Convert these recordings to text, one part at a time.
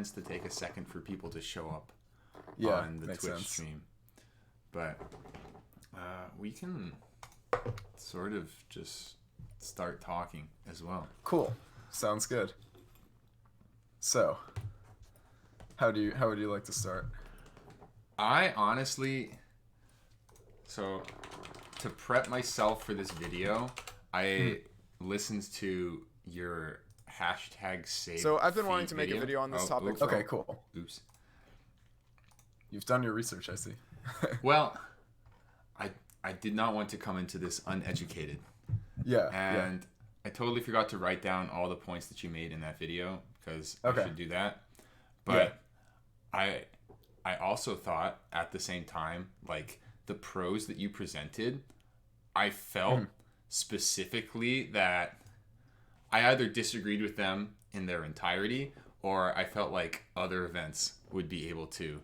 to take a second for people to show up on the makes Twitch sense. stream. But we can sort of just start talking as well. Cool. Sounds good. So, how would you like to start? I honestly, so to prep myself for this video, I listened to your hashtag save. So I've been wanting feed to make a video on this topic. Oops. Okay, cool. Oops. You've done your research, I see. Well, I did not want to come into this uneducated. Yeah. And I totally forgot to write down all the points that you made in that video because Okay. I should do that. But I also thought at the same time, like the pros that you presented, I felt specifically that I either disagreed with them in their entirety or I felt like other events would be able to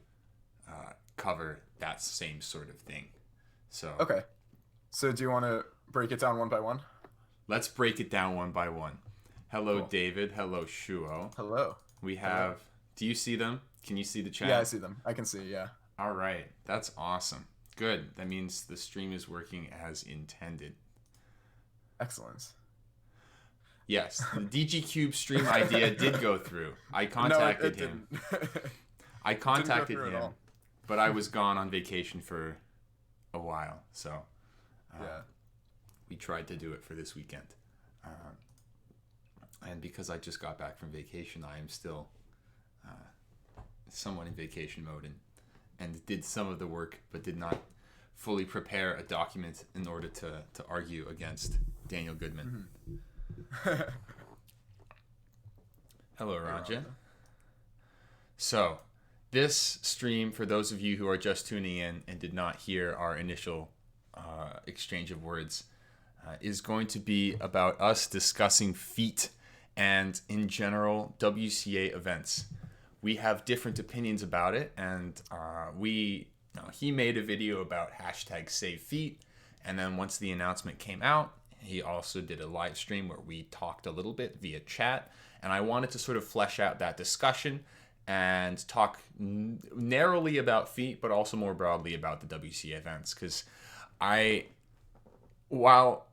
cover that same sort of thing. So Okay. So do you want to break it down one by one? let's break it down one by one. Hello, Cool. David. Hello, Shuo. Hello. We have... Do you see them? Can you see the chat? Yeah, I see them. I can see, yeah. All right. That's awesome. Good. That means the stream is working as intended. Excellent. Yes. The DGCube stream idea did go through. I contacted him. I contacted through at him, all. but I was gone on vacation for a while. So Yeah. we tried to do it for this weekend. And because I just got back from vacation, I am still somewhat in vacation mode and did some of the work, but did not fully prepare a document in order to argue against Daniel Goodman. Hello, Raja. So, this stream, for those of you who are just tuning in and did not hear our initial exchange of words, is going to be about us discussing feet and, in general, WCA events. We have different opinions about it, and he made a video about hashtag save feet, and then once the announcement came out, he also did a live stream where we talked a little bit via chat, and I wanted to sort of flesh out that discussion and talk narrowly about feet, but also more broadly about the WCA events, because while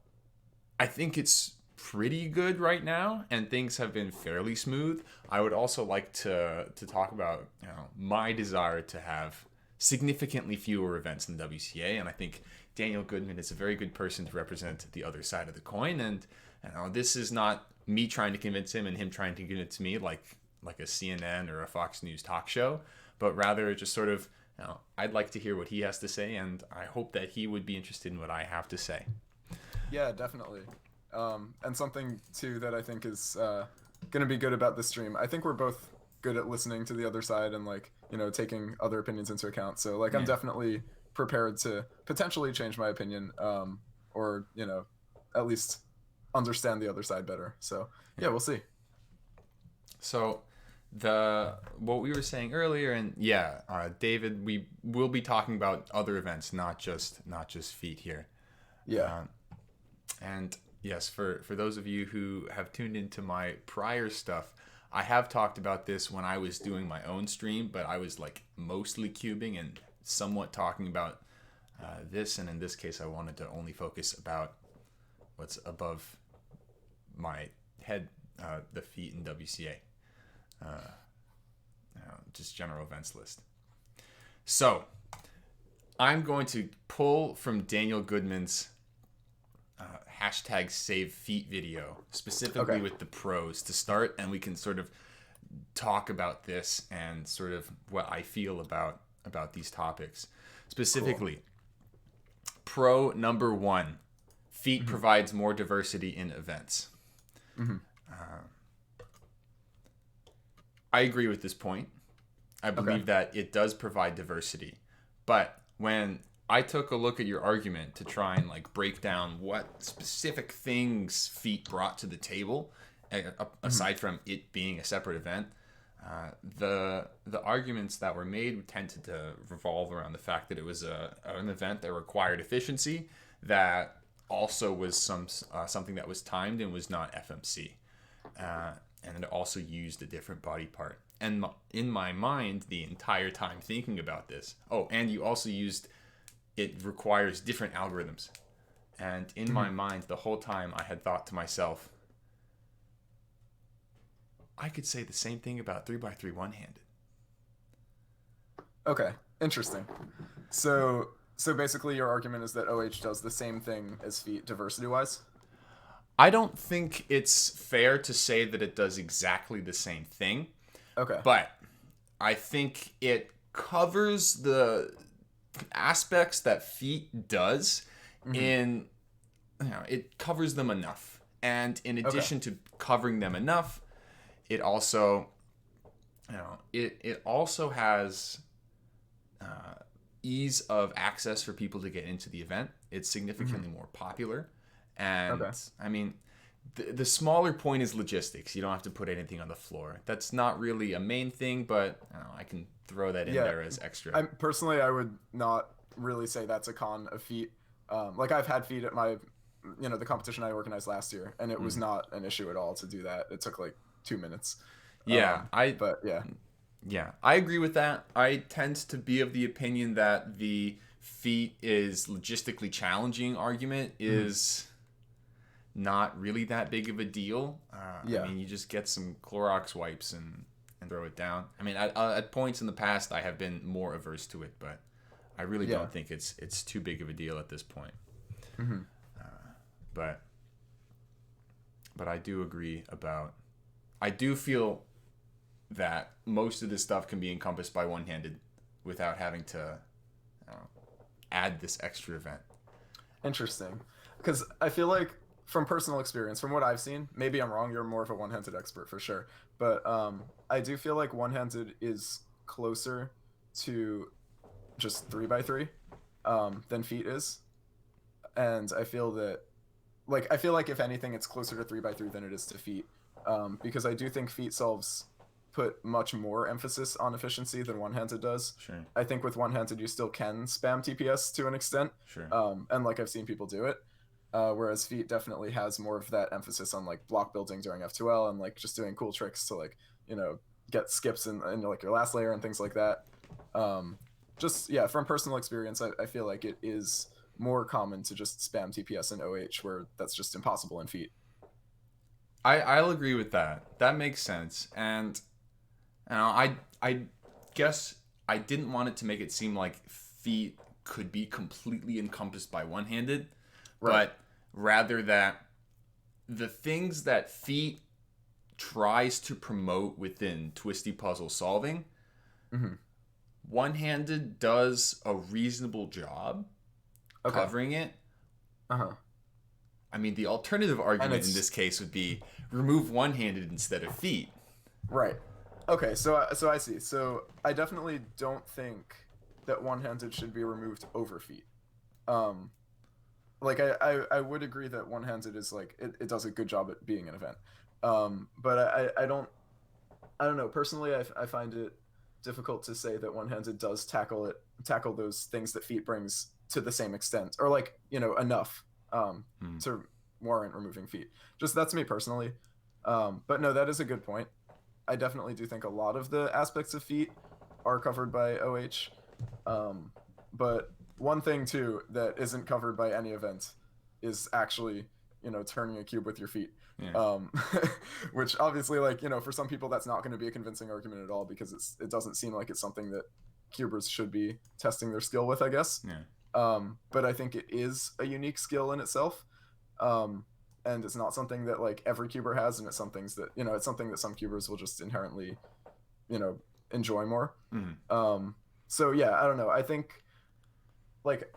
I think it's pretty good right now and things have been fairly smooth, I would also like to talk about my desire to have significantly fewer events in the WCA, and I think Daniel Goodman is a very good person to represent the other side of the coin, and this is not me trying to convince him and him trying to convince me like a CNN or a Fox News talk show, but rather just sort of I'd like to hear what he has to say, and I hope that he would be interested in what I have to say. Yeah, definitely. And something too that I think is gonna be good about this stream. I think we're both good at listening to the other side and taking other opinions into account. So I'm definitely prepared to potentially change my opinion, or at least understand the other side better. So yeah, we'll see. So what we were saying earlier, and David, we will be talking about other events, not just feet here. Yeah. And yes, for those of you who have tuned into my prior stuff, I have talked about this when I was doing my own stream, but I was mostly cubing and somewhat talking about this. And in this case, I wanted to only focus about what's above my head, the feet in WCA, just general events list. So I'm going to pull from Daniel Goodman's hashtag save feet video, specifically with the pros to start, and we can sort of talk about this and sort of what I feel about these topics. Specifically, pro number 1, feet provides more diversity in events. I agree with this point. I believe that it does provide diversity, but when I took a look at your argument to try and break down what specific things feet brought to the table, aside from it being a separate event. The arguments that were made tended to revolve around the fact that it was an event that required efficiency, that also was something that was timed and was not FMC, and it also used a different body part. and in my mind the entire time thinking about this. Oh, and you also used it requires different algorithms. And in my mind the whole time I had thought to myself, I could say the same thing about 3x3 one-handed. Okay, interesting. So basically your argument is that OH does the same thing as feet diversity-wise? I don't think it's fair to say that it does exactly the same thing, Okay. but I think it covers the aspects that feet does in, it covers them enough. And in addition to covering them enough, it also, it also has ease of access for people to get into the event. It's significantly more popular. And I mean, the smaller point is logistics. You don't have to put anything on the floor. That's not really a main thing, but I can throw that in there as extra. Personally, I would not really say that's a con of feet. Like I've had feet at my, the competition I organized last year, and it was not an issue at all to do that. It took like 2 minutes. Yeah, Yeah, I agree with that. I tend to be of the opinion that the feet is logistically challenging argument is not really that big of a deal. I mean, you just get some Clorox wipes and throw it down. I mean, at points in the past, I have been more averse to it, but I really don't think it's too big of a deal at this point. But I do agree about. I do feel that most of this stuff can be encompassed by one-handed without having to add this extra event. Interesting. Because I feel like from personal experience, from what I've seen, maybe I'm wrong, you're more of a one-handed expert for sure, but I do feel like one-handed is closer to just 3x3 than feet is. And I feel like if anything, it's closer to 3x3 than it is to feet. Because I do think feet solves put much more emphasis on efficiency than one-handed does. Sure. I think with one-handed you still can spam TPS to an extent. Sure. And like I've seen people do it. Whereas feet definitely has more of that emphasis on like block building during F2L and like just doing cool tricks to like, get skips in like your last layer and things like that. From personal experience, I feel like it is more common to just spam TPS in OH where that's just impossible in feet. I'll agree with that. That makes sense. And I guess I didn't want it to make it seem like feet could be completely encompassed by one-handed, but rather that the things that feet tries to promote within twisty puzzle solving, one-handed does a reasonable job covering it. I mean, the alternative argument in this case would be remove one-handed instead of feet. Right. Okay, so I see. So I definitely don't think that one-handed should be removed over feet. Like I would agree that one-handed is like it does a good job at being an event. But I don't know. Personally, I find it difficult to say that one-handed does tackle those things that feet brings to the same extent, or like enough to warrant removing feet. Just that's me personally. But no, that is a good point. I definitely do think a lot of the aspects of feet are covered by OH. But one thing too that isn't covered by any event is actually turning a cube with your feet. Yeah. Which obviously, like, for some people that's not going to be a convincing argument at all, because it doesn't seem like it's something that cubers should be testing their skill with, I guess. Yeah. But I think it is a unique skill in itself. And it's not something that like every cuber has, and it's something that some cubers will just inherently, enjoy more. So yeah, I don't know. I think like,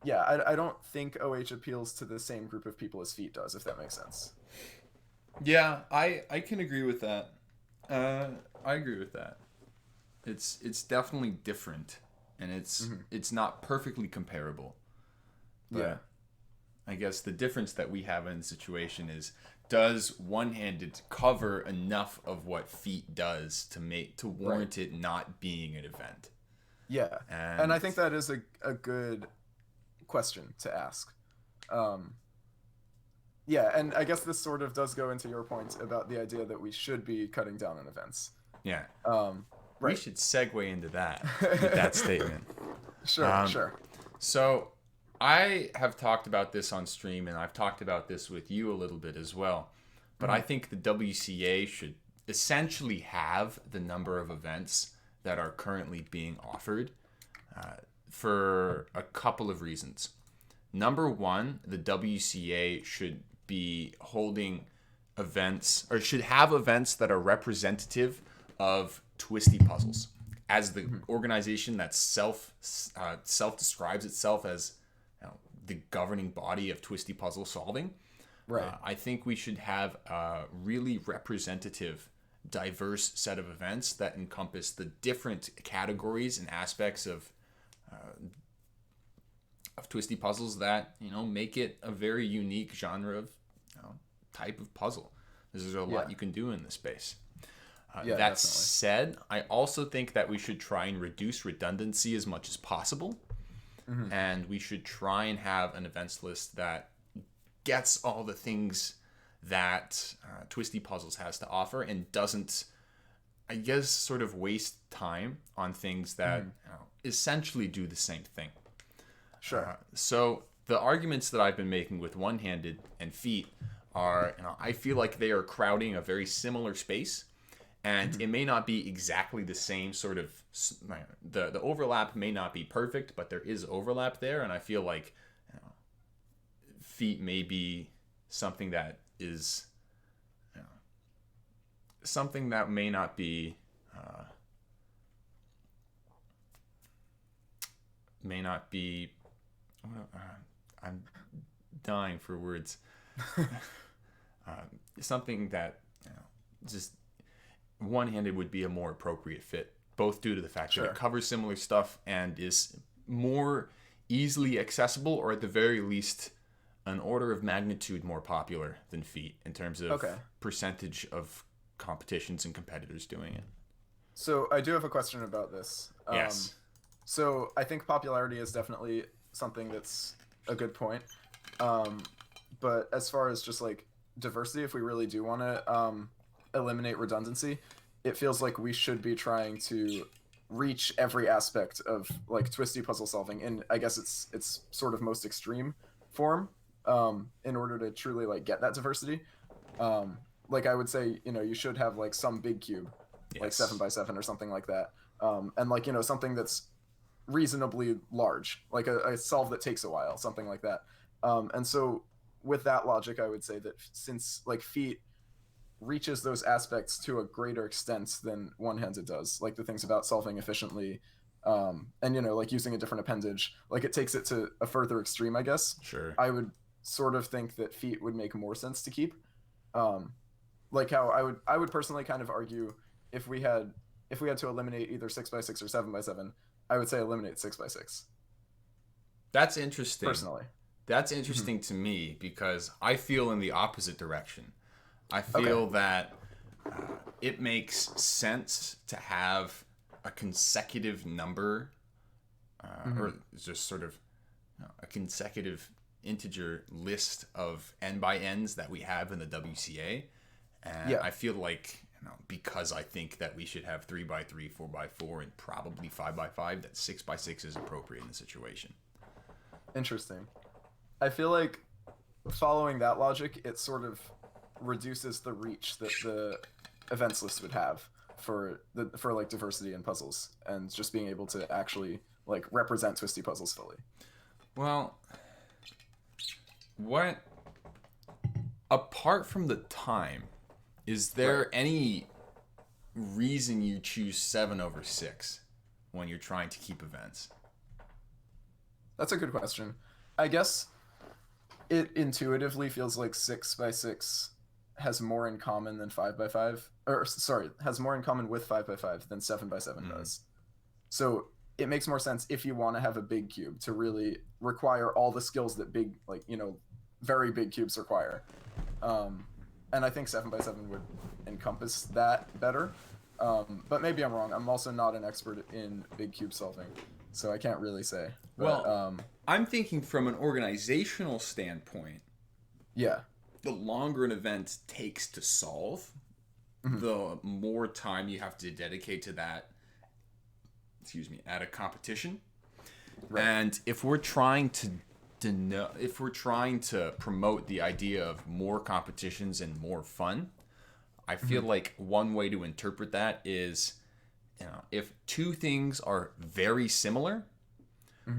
yeah, I don't think OH appeals to the same group of people as feet does, if that makes sense. Yeah, I can agree with that. I agree with that. It's definitely different, and it's not perfectly comparable. But Yeah. I guess the difference that we have in the situation is, does one-handed cover enough of what feet does to warrant it not being an event? Yeah. And I think that is a good question to ask. Yeah, and I guess this sort of does go into your point about the idea that we should be cutting down on events. Yeah. We Right. should segue into that with that statement. Sure. So I have talked about this on stream, and I've talked about this with you a little bit as well. But I think the WCA should essentially have the number of events that are currently being offered for a couple of reasons. Number one, the WCA should be holding events, or should have events that are representative of Twisty Puzzles. As the organization that self describes itself as, the governing body of Twisty Puzzle solving, Right. I think we should have a really representative, diverse set of events that encompass the different categories and aspects of Twisty Puzzles that make it a very unique genre of type of puzzle. There's a lot you can do in this space. That definitely. said, I also think that we should try and reduce redundancy as much as possible. And we should try and have an events list that gets all the things that Twisty Puzzles has to offer and doesn't, I guess, sort of waste time on things that essentially do the same thing. Sure. So the arguments that I've been making with One-Handed and Feet are, I feel like they are crowding a very similar space. And it may not be exactly the same sort of, the overlap may not be perfect, but there is overlap there. And I feel like Feet may be something that is, something that may not be, I'm dying for words. Something that, just One-Handed would be a more appropriate fit, both due to the fact that it covers similar stuff and is more easily accessible, or at the very least an order of magnitude more popular than Feet in terms of percentage of competitions and competitors doing it. So I do have a question about this. Yes. So I think popularity is definitely something that's a good point. But as far as just like diversity, if we really do want to eliminate redundancy, it feels like we should be trying to reach every aspect of like Twisty puzzle solving in, I guess it's sort of most extreme form, in order to truly like get that diversity. Like I would say, you should have like some big cube, like 7x7 or something like that, and like something that's reasonably large, like a solve that takes a while, something like that. And so with that logic, I would say that since like Feet reaches those aspects to a greater extent than One-Handed does, like the things about solving efficiently, and like using a different appendage, like it takes it to a further extreme, I guess. Sure. I would sort of think that Feet would make more sense to keep. Like how I would personally kind of argue if we had to eliminate either 6x6 or 7x7, I would say eliminate 6x6. That's interesting. Personally. That's interesting to me because I feel in the opposite direction. I feel that it makes sense to have a consecutive number, or just sort of a consecutive integer list of n by n's that we have in the WCA. And I feel like, because I think that we should have 3x3, 4x4, and probably 5x5, that 6x6 is appropriate in the situation. Interesting. I feel like following that logic, it sort of reduces the reach that the events list would have for like diversity in puzzles and just being able to actually like represent Twisty puzzles fully. Well, what apart from the time, is there any reason you choose 7 over 6 when you're trying to keep events? That's a good question. I guess it intuitively feels like 6x6 has more in common than 5x5, or sorry, has more in common with 5x5 than 7x7 does. So it makes more sense if you want to have a big cube to really require all the skills that big, like, very big cubes require. And I think 7x7 would encompass that better. But maybe I'm wrong. I'm also not an expert in big cube solving, so I can't really say. But, well, I'm thinking from an organizational standpoint. Yeah. The longer an event takes to solve, the more time you have to dedicate to that, at a competition. Right. And if we're trying to promote the idea of more competitions and more fun, I feel like one way to interpret that is, if two things are very similar,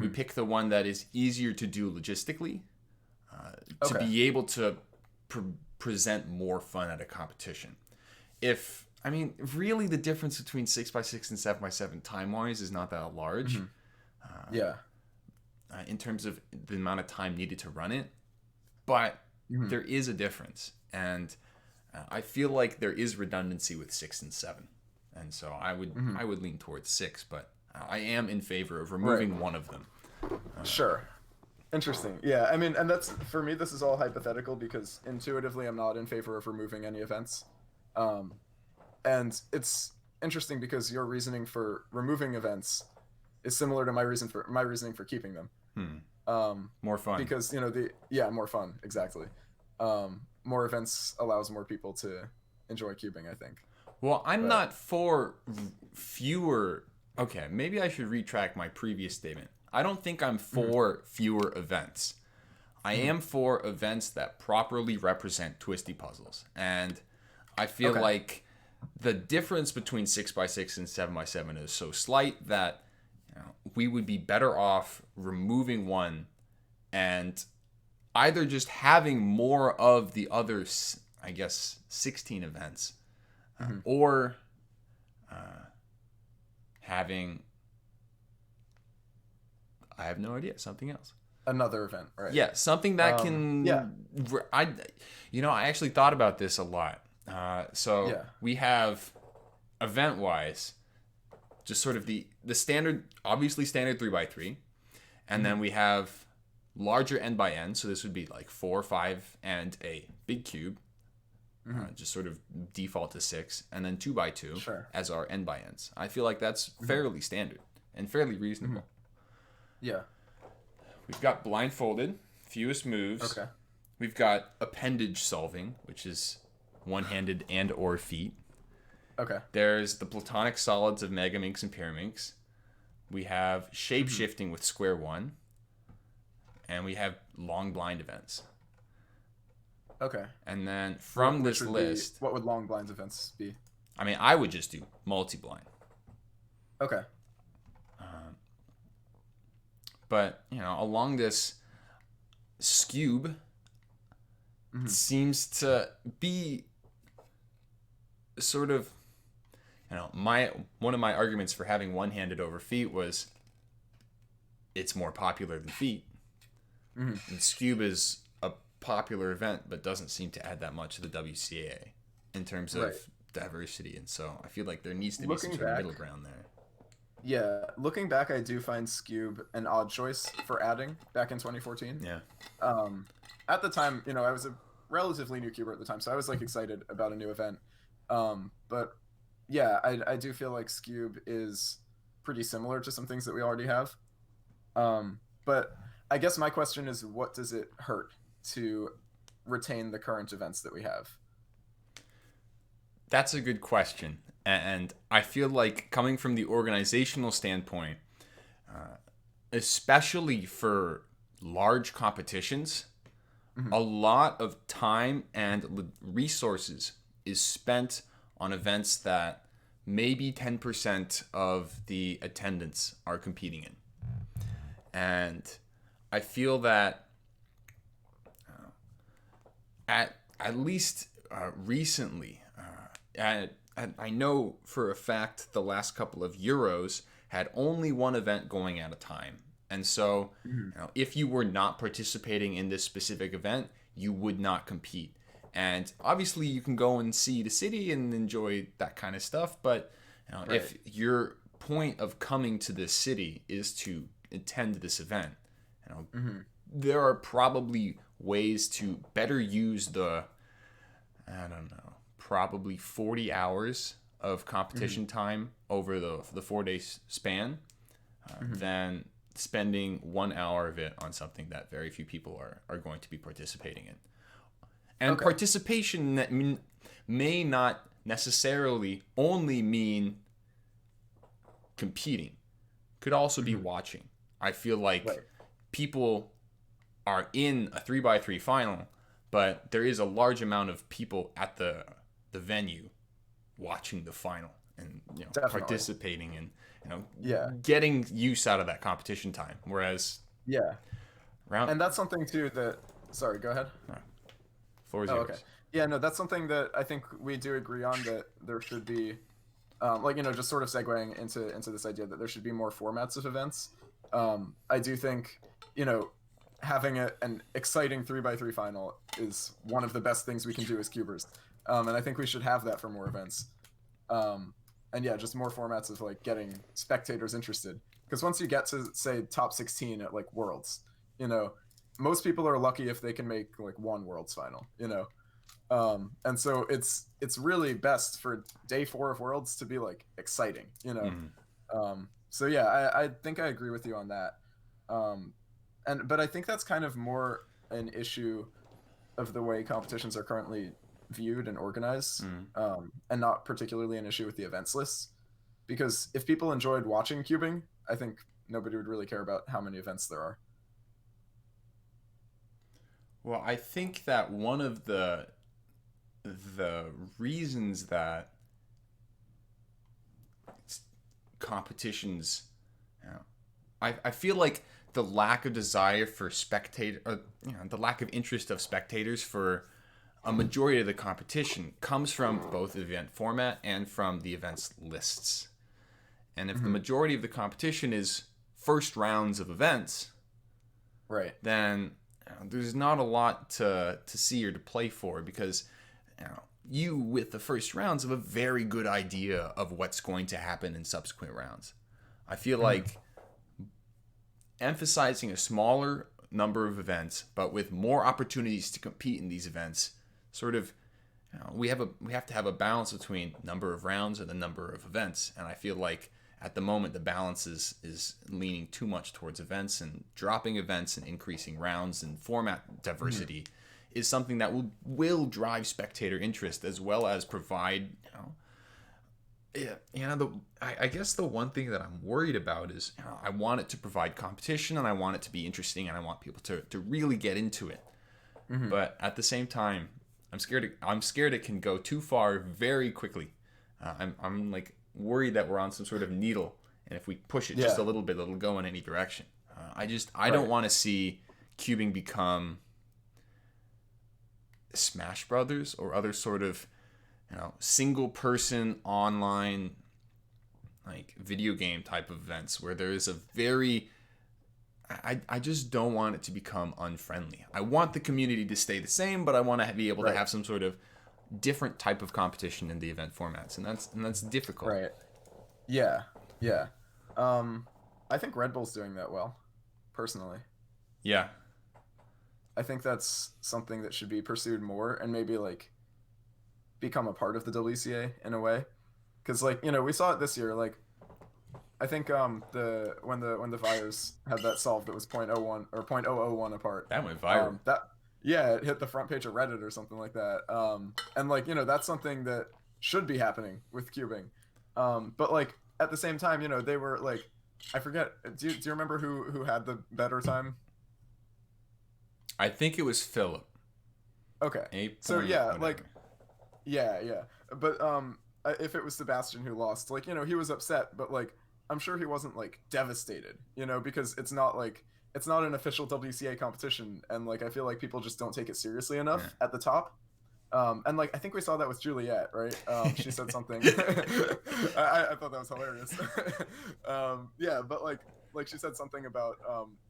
we pick the one that is easier to do logistically, to be able to present more fun at a competition. Really the difference between 6x6 and 7x7 time-wise is not that large. In terms of the amount of time needed to run it, but there is a difference, and I feel like there is redundancy with 6 and 7, and so I would lean towards 6, but I am in favor of removing one of them. Sure. Interesting. Yeah, I mean, and that's, for me, this is all hypothetical because intuitively I'm not in favor of removing any events. And it's interesting because your reasoning for removing events is similar to my reasoning for keeping them. More fun. Because, more fun, exactly. More events allows more people to enjoy cubing, I think. Well, I'm not for fewer. Okay, maybe I should retract my previous statement. I don't think I'm for fewer events. I am for events that properly represent twisty puzzles. And I feel like the difference between 6x6 and 7x7 is so slight that we would be better off removing one and either just having more of the other, 16 events, or having, I have no idea, something else. Another event, right? Yeah, something that can. I actually thought about this a lot. We have, event-wise, just sort of the standard, obviously standard 3x3, and then we have larger n by n. So this would be like 4, 5, and a big cube. Just sort of default to 6, and then 2x2 as our n by n's. I feel like that's fairly standard and fairly reasonable. Yeah. We've got blindfolded, fewest moves. Okay. We've got appendage solving, which is one-handed and or feet. Okay. There's the platonic solids of Megaminx and Pyraminx. We have shape-shifting with square one. And we have long blind events. Okay. And then from this list... what would long blind events be? I would just do multi-blind. Okay. But, along this Scube seems to be sort of, one of my arguments for having one-handed over feet was it's more popular than feet. And Scube is a popular event, but doesn't seem to add that much to the WCA in terms of diversity. And so I feel like there needs to be some sort of middle ground there. Yeah, looking back, I do find Scube an odd choice for adding back in 2014. Yeah. At the time, I was a relatively new cuber at the time, so I was excited about a new event. But yeah, I do feel like Scube is pretty similar to some things that we already have. But I guess my question is, what does it hurt to retain the current events that we have? That's a good question. And I feel like coming from the organizational standpoint, especially for large competitions, a lot of time and resources is spent on events that maybe 10% of the attendants are competing in. And I feel that at least recently, I know for a fact the last couple of Euros had only one event going at a time. And so if you were not participating in this specific event, you would not compete. And obviously you can go and see the city and enjoy that kind of stuff. But if your point of coming to this city is to attend this event, there are probably ways to better use the, probably 40 hours of competition time over the 4-day span than spending 1 hour of it on something that very few people are going to be participating in. And participation that may not necessarily only mean competing. Could also be watching. I feel like people are in a 3x3 final, but there is a large amount of people at the venue watching the final and participating and getting use out of that competition time. Whereas and that's something too that sorry, go ahead. Floor is yours. Okay. Yeah, no, that's something that I think we do agree on, that there should be just sort of segueing into this idea that there should be more formats of events. I do think, having an exciting 3x3 final is one of the best things we can do as cubers. And I think we should have that for more events. And yeah, just more formats of like getting spectators interested. Because once you get to say top 16 at like Worlds, most people are lucky if they can make like one Worlds final, and so it's really best for day 4 of Worlds to be like exciting, so yeah, I think I agree with you on that. But I think that's kind of more an issue of the way competitions are currently viewed and organized, and not particularly an issue with the events lists. Because if people enjoyed watching cubing, I think nobody would really care about how many events there are. Well, I think that one of the reasons that competitions, I feel like the lack of desire for the lack of interest of spectators for a majority of the competition comes from both the event format and from the events lists. And if the majority of the competition is first rounds of events, then there's not a lot to see or to play for, because you with the first rounds have a very good idea of what's going to happen in subsequent rounds. I feel like emphasizing a smaller number of events, but with more opportunities to compete in these events, sort of, we have to have a balance between number of rounds and the number of events. And I feel like at the moment the balance is leaning too much towards events, and dropping events and increasing rounds and format diversity is something that will drive spectator interest, as well as provide, I guess the one thing that I'm worried about is, I want it to provide competition, and I want it to be interesting, and I want people to really get into it. But at the same time, I'm scared it can go too far very quickly. I'm like worried that we're on some sort of needle, and if we push it just a little bit, it'll go in any direction. I don't want to see cubing become Smash Brothers or other sort of single person online like video game type of events where there is a very I just don't want it to become unfriendly. I want the community to stay the same, but I want to be able to have some sort of different type of competition in the event formats, and that's difficult. Right. Yeah. I think Red Bull's doing that well, personally. Yeah. I think that's something that should be pursued more, and maybe like become a part of the WCA in a way. Because like, we saw it this year. Like, I think when the virus had that solved that was 0.01 or 0.001 apart. That went viral. It hit the front page of Reddit or something like that. And like, that's something that should be happening with cubing. But like at the same time, they were like, I forget. Do you remember who had the better time? I think it was Philip. Okay. So yeah, like, yeah. But if it was Sebastian who lost, like, he was upset, but like, I'm sure he wasn't like devastated, because it's not an official WCA competition, and like I feel like people just don't take it seriously enough at the top. And like I think we saw that with Juliet, right? She said something. I thought that was hilarious. Yeah, but like she said something about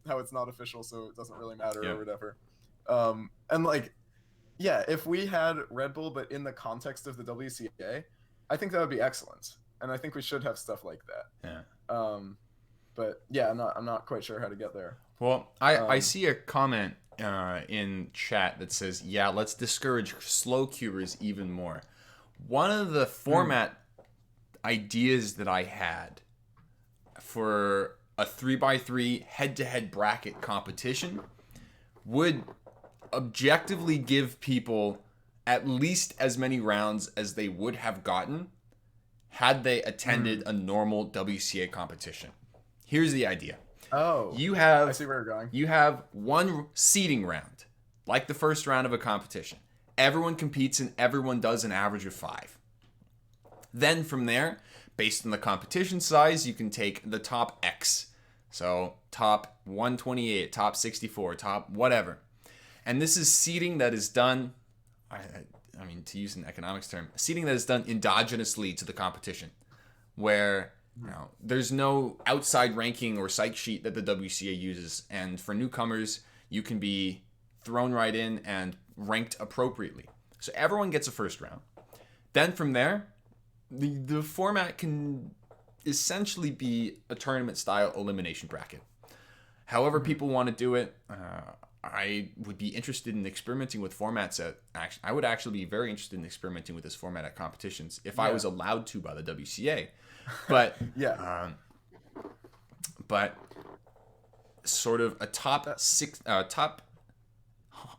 how it's not official, so it doesn't really matter or whatever. And like, yeah, if we had Red Bull but in the context of the WCA, I think that would be excellent. And I think we should have stuff like that. Yeah. But yeah, I'm not quite sure how to get there. Well, I see a comment in chat that says, yeah, let's discourage slow cubers even more. One of the format ideas that I had for a 3x3 head-to-head bracket competition would objectively give people at least as many rounds as they would have gotten had they attended a normal WCA competition. Here's the idea. Oh, I see where you're going. You have one seeding round, like the first round of a competition. Everyone competes and everyone does an average of 5. Then from there, based on the competition size, you can take the top X. So top 128, top 64, top whatever. And this is seeding that is done, I mean, to use an economics term, seeding that is done endogenously to the competition, where there's no outside ranking or psych sheet that the WCA uses. And for newcomers, you can be thrown right in and ranked appropriately. So everyone gets a first round. Then from there, the format can essentially be a tournament-style elimination bracket. However people want to do it, I would be interested in experimenting with formats I would actually be very interested in experimenting with this format at competitions if I was allowed to by the WCA. But but sort of a top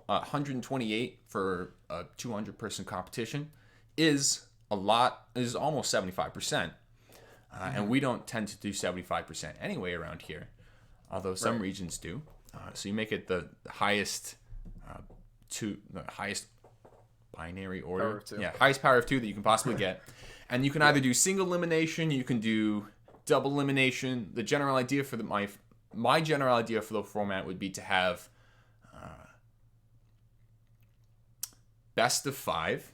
128 for a 200-person competition is almost 75%. And we don't tend to do 75% anyway around here, although some regions do. So you make it the highest highest binary order. Power of 2. Yeah, highest power of 2 that you can possibly get. And you can either do single elimination, you can do double elimination. The general idea for my general idea for the format would be to have best of 5.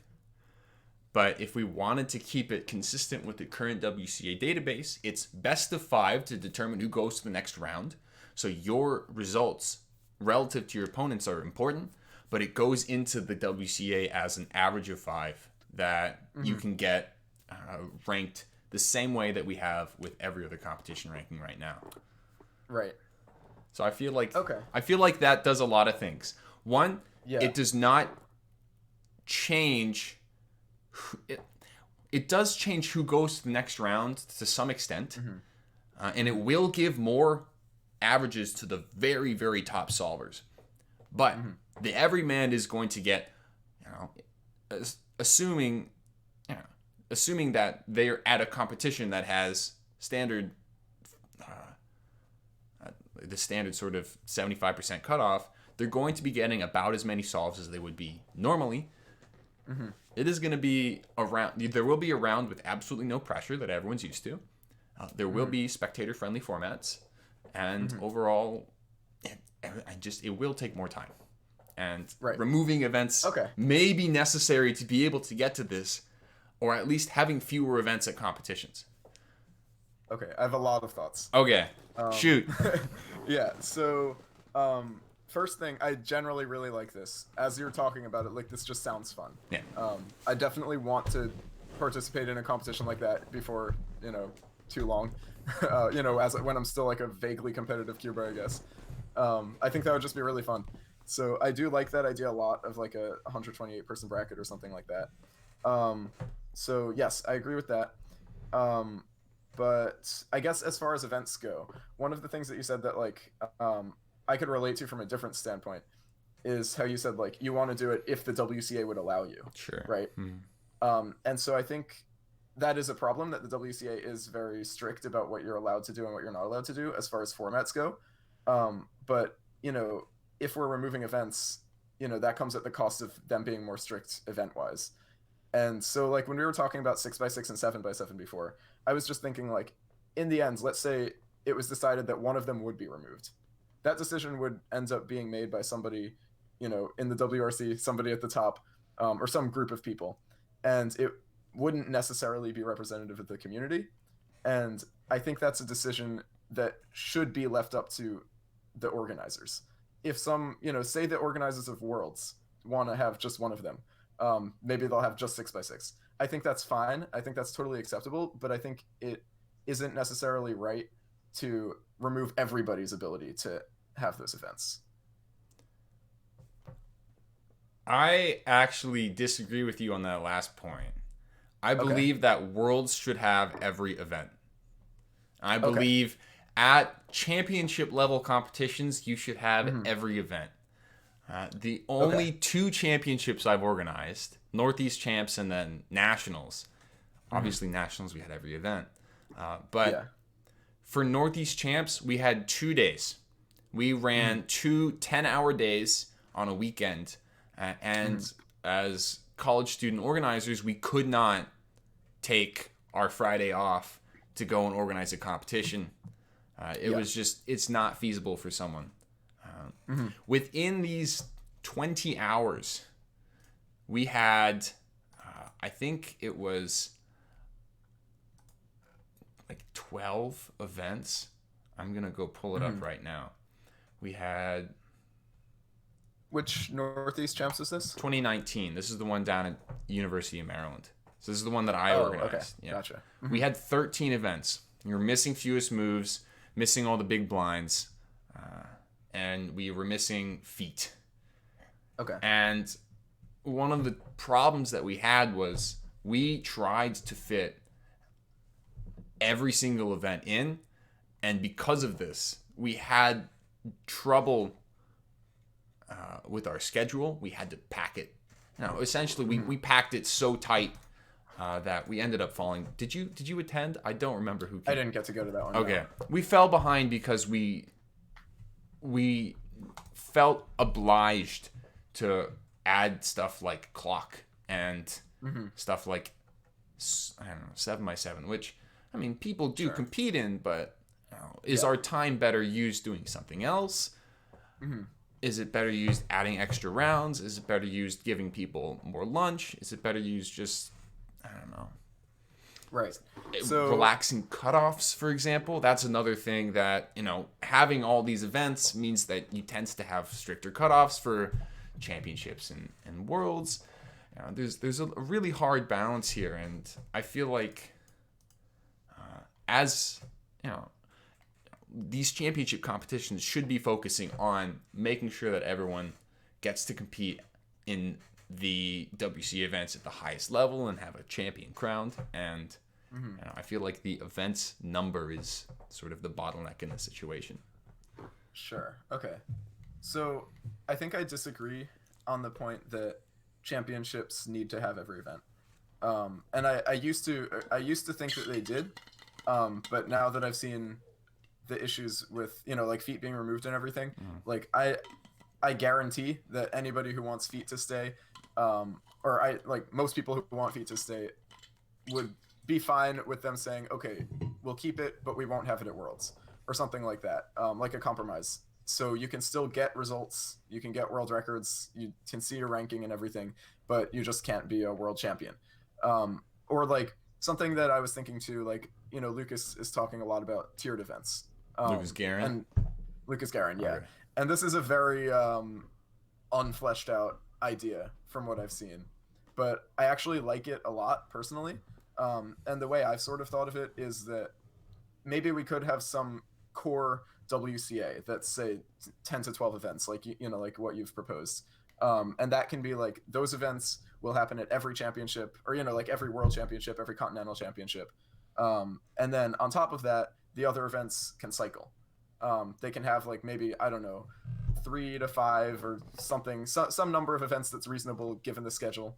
But if we wanted to keep it consistent with the current WCA database, it's best of 5 to determine who goes to the next round. So your results relative to your opponents are important, but it goes into the WCA as an average of 5 that you can get ranked the same way that we have with every other competition ranking right now. Right. So I feel like that does a lot of things. One, it does not change. It does change who goes to the next round to some extent, and it will give more averages to the very, very top solvers. But the everyman is going to get, assuming that they're at a competition that has the standard sort of 75% cutoff, they're going to be getting about as many solves as they would be normally. It is going to be there will be a round with absolutely no pressure that everyone's used to. There will be spectator-friendly formats, and overall, it will take more time. And removing events may be necessary to be able to get to this, or at least having fewer events at competitions. Okay, I have a lot of thoughts. Okay, shoot. Yeah, so first thing, I generally really like this. As you're talking about it, like, this just sounds fun. Yeah. I definitely want to participate in a competition like that before, too long. When I'm still like a vaguely competitive cuber, I guess. I think that would just be really fun. So I do like that idea a lot of like a 128 person bracket or something like that. So yes, I agree with that. But I guess as far as events go, one of the things that you said that like I could relate to from a different standpoint is how you said like you want to do it if the WCA would allow you. Sure. Right. And so I think that is a problem, that the WCA is very strict about what you're allowed to do and what you're not allowed to do as far as formats go. But if we're removing events, that comes at the cost of them being more strict event-wise. And so, like, when we were talking about 6x6 and 7x7 before, I was just thinking, like, in the end, let's say it was decided that one of them would be removed. That decision would end up being made by somebody, in the WRC, somebody at the top, or some group of people. And it wouldn't necessarily be representative of the community. And I think that's a decision that should be left up to the organizers. If some, say the organizers of Worlds want to have just one of them, maybe they'll have just 6x6. I think that's fine. I think that's totally acceptable, but I think it isn't necessarily right to remove everybody's ability to have those events. I actually disagree with you on that last point. I believe that Worlds should have every event. I believe at championship level competitions, you should have every event. The only two championships I've organized, Northeast Champs and then Nationals. Obviously, Nationals, we had every event. But for Northeast Champs, we had 2 days. We ran 2 10-hour days on a weekend. And as college student organizers, we could not take our Friday off to go and organize a competition. It was just, it's not feasible for someone. Within these 20 hours, we had, I think it was like 12 events. I'm going to go pull it up right now. We had... Which Northeast Champs is this? 2019. This is the one down at University of Maryland. So this is the one that I organized. Okay. Yeah. Gotcha. We had 13 events. We were missing fewest moves, missing all the big blinds, and we were missing feet. Okay. And one of the problems that we had was we tried to fit every single event in, and because of this, we had trouble with our schedule. We had to pack it. Essentially, we packed it so tight that we ended up falling. Did you attend? I don't remember who came. I didn't get to go to that one. Okay. No. We fell behind because we felt obliged to add stuff like clock and stuff like, I don't know, 7x7, which, I mean, people do compete in, but is our time better used doing something else? Is it better used adding extra rounds? Is it better used giving people more lunch? Is it better used just, I don't know. Right. So Relaxing cutoffs, for example, that's another thing that, having all these events means that you tend to have stricter cutoffs for championships and worlds. There's a really hard balance here, and I feel like these championship competitions should be focusing on making sure that everyone gets to compete in the WCA events at the highest level and have a champion crowned. And I feel like the events number is sort of the bottleneck in this situation. Sure. Okay. So I think I disagree on the point that championships need to have every event. And I used to think that they did. But now that I've seen the issues with, like feet being removed and everything, like I guarantee that anybody who wants feet to stay, most people who want feet to stay would be fine with them saying, okay, we'll keep it, but we won't have it at Worlds or something like that, like a compromise. So you can still get results, you can get world records, you can see your ranking and everything, but you just can't be a world champion. Or like something that I was thinking too, like, Lucas is talking a lot about tiered events. Lucas Guerin? And Lucas Guerin, yeah. Okay. And this is a very unfleshed out idea from what I've seen. But I actually like it a lot personally. And the way I've sort of thought of it is that maybe we could have some core WCA that's, say, 10 to 12 events, like, like what you've proposed. And that can be like, those events will happen at every championship, or, like every world championship, every continental championship. And then on top of that, the other events can cycle. They can have like maybe, I don't know, 3 to 5 or something, some number of events that's reasonable given the schedule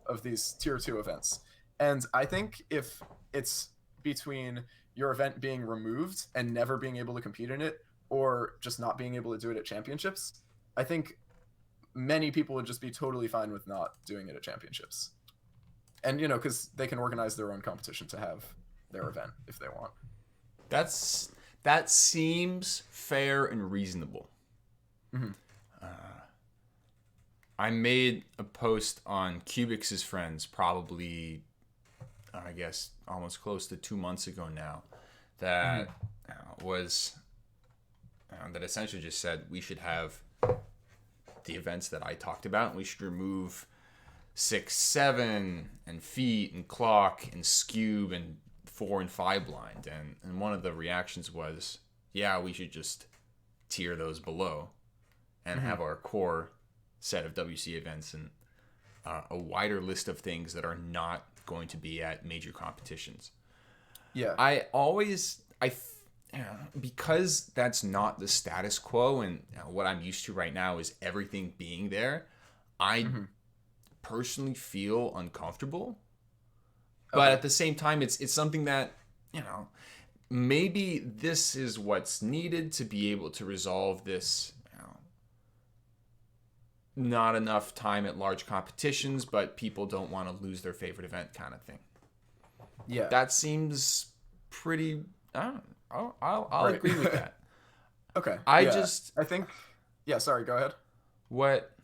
of these tier 2 events. And I think if it's between your event being removed and never being able to compete in it, or just not being able to do it at championships, I think many people would just be totally fine with not doing it at championships. And, because they can organize their own competition to have their event if they want. That seems fair and reasonable. I made a post on Cubix's Friends probably, I guess, almost close to 2 months ago now, that was that essentially just said we should have the events that I talked about, and we should remove 6, 7, and feet, and clock, and scube, and 4 and 5 blind. And one of the reactions was, yeah, we should just tier those below and have our core set of WC events and a wider list of things that are not going to be at major competitions. Yeah. because that's not the status quo, and what I'm used to right now is everything being there, I personally feel uncomfortable. But Okay. at the same time, it's something that, maybe this is what's needed to be able to resolve this, not enough time at large competitions, but people don't want to lose their favorite event kind of thing. Yeah. That seems pretty. I don't know, I'll Right. agree with that. Okay. I Yeah. just I think. Yeah. Sorry. Go ahead. what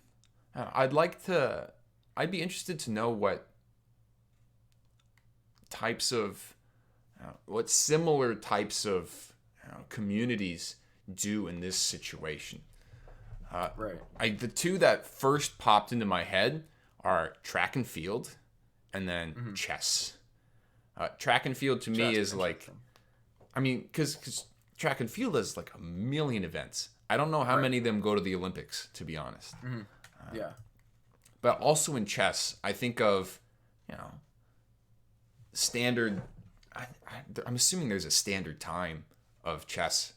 I'd like to. I'd be interested to know what types of, what similar types of communities do in this situation. Right. The two that first popped into my head are track and field, and then chess. Track and field to me is like, Interesting. I mean, because track and field has like a million events. I don't know how Right. many of them go to the Olympics, to be honest. Yeah. But also in chess, I think of, standard. I'm assuming there's a standard time of chess,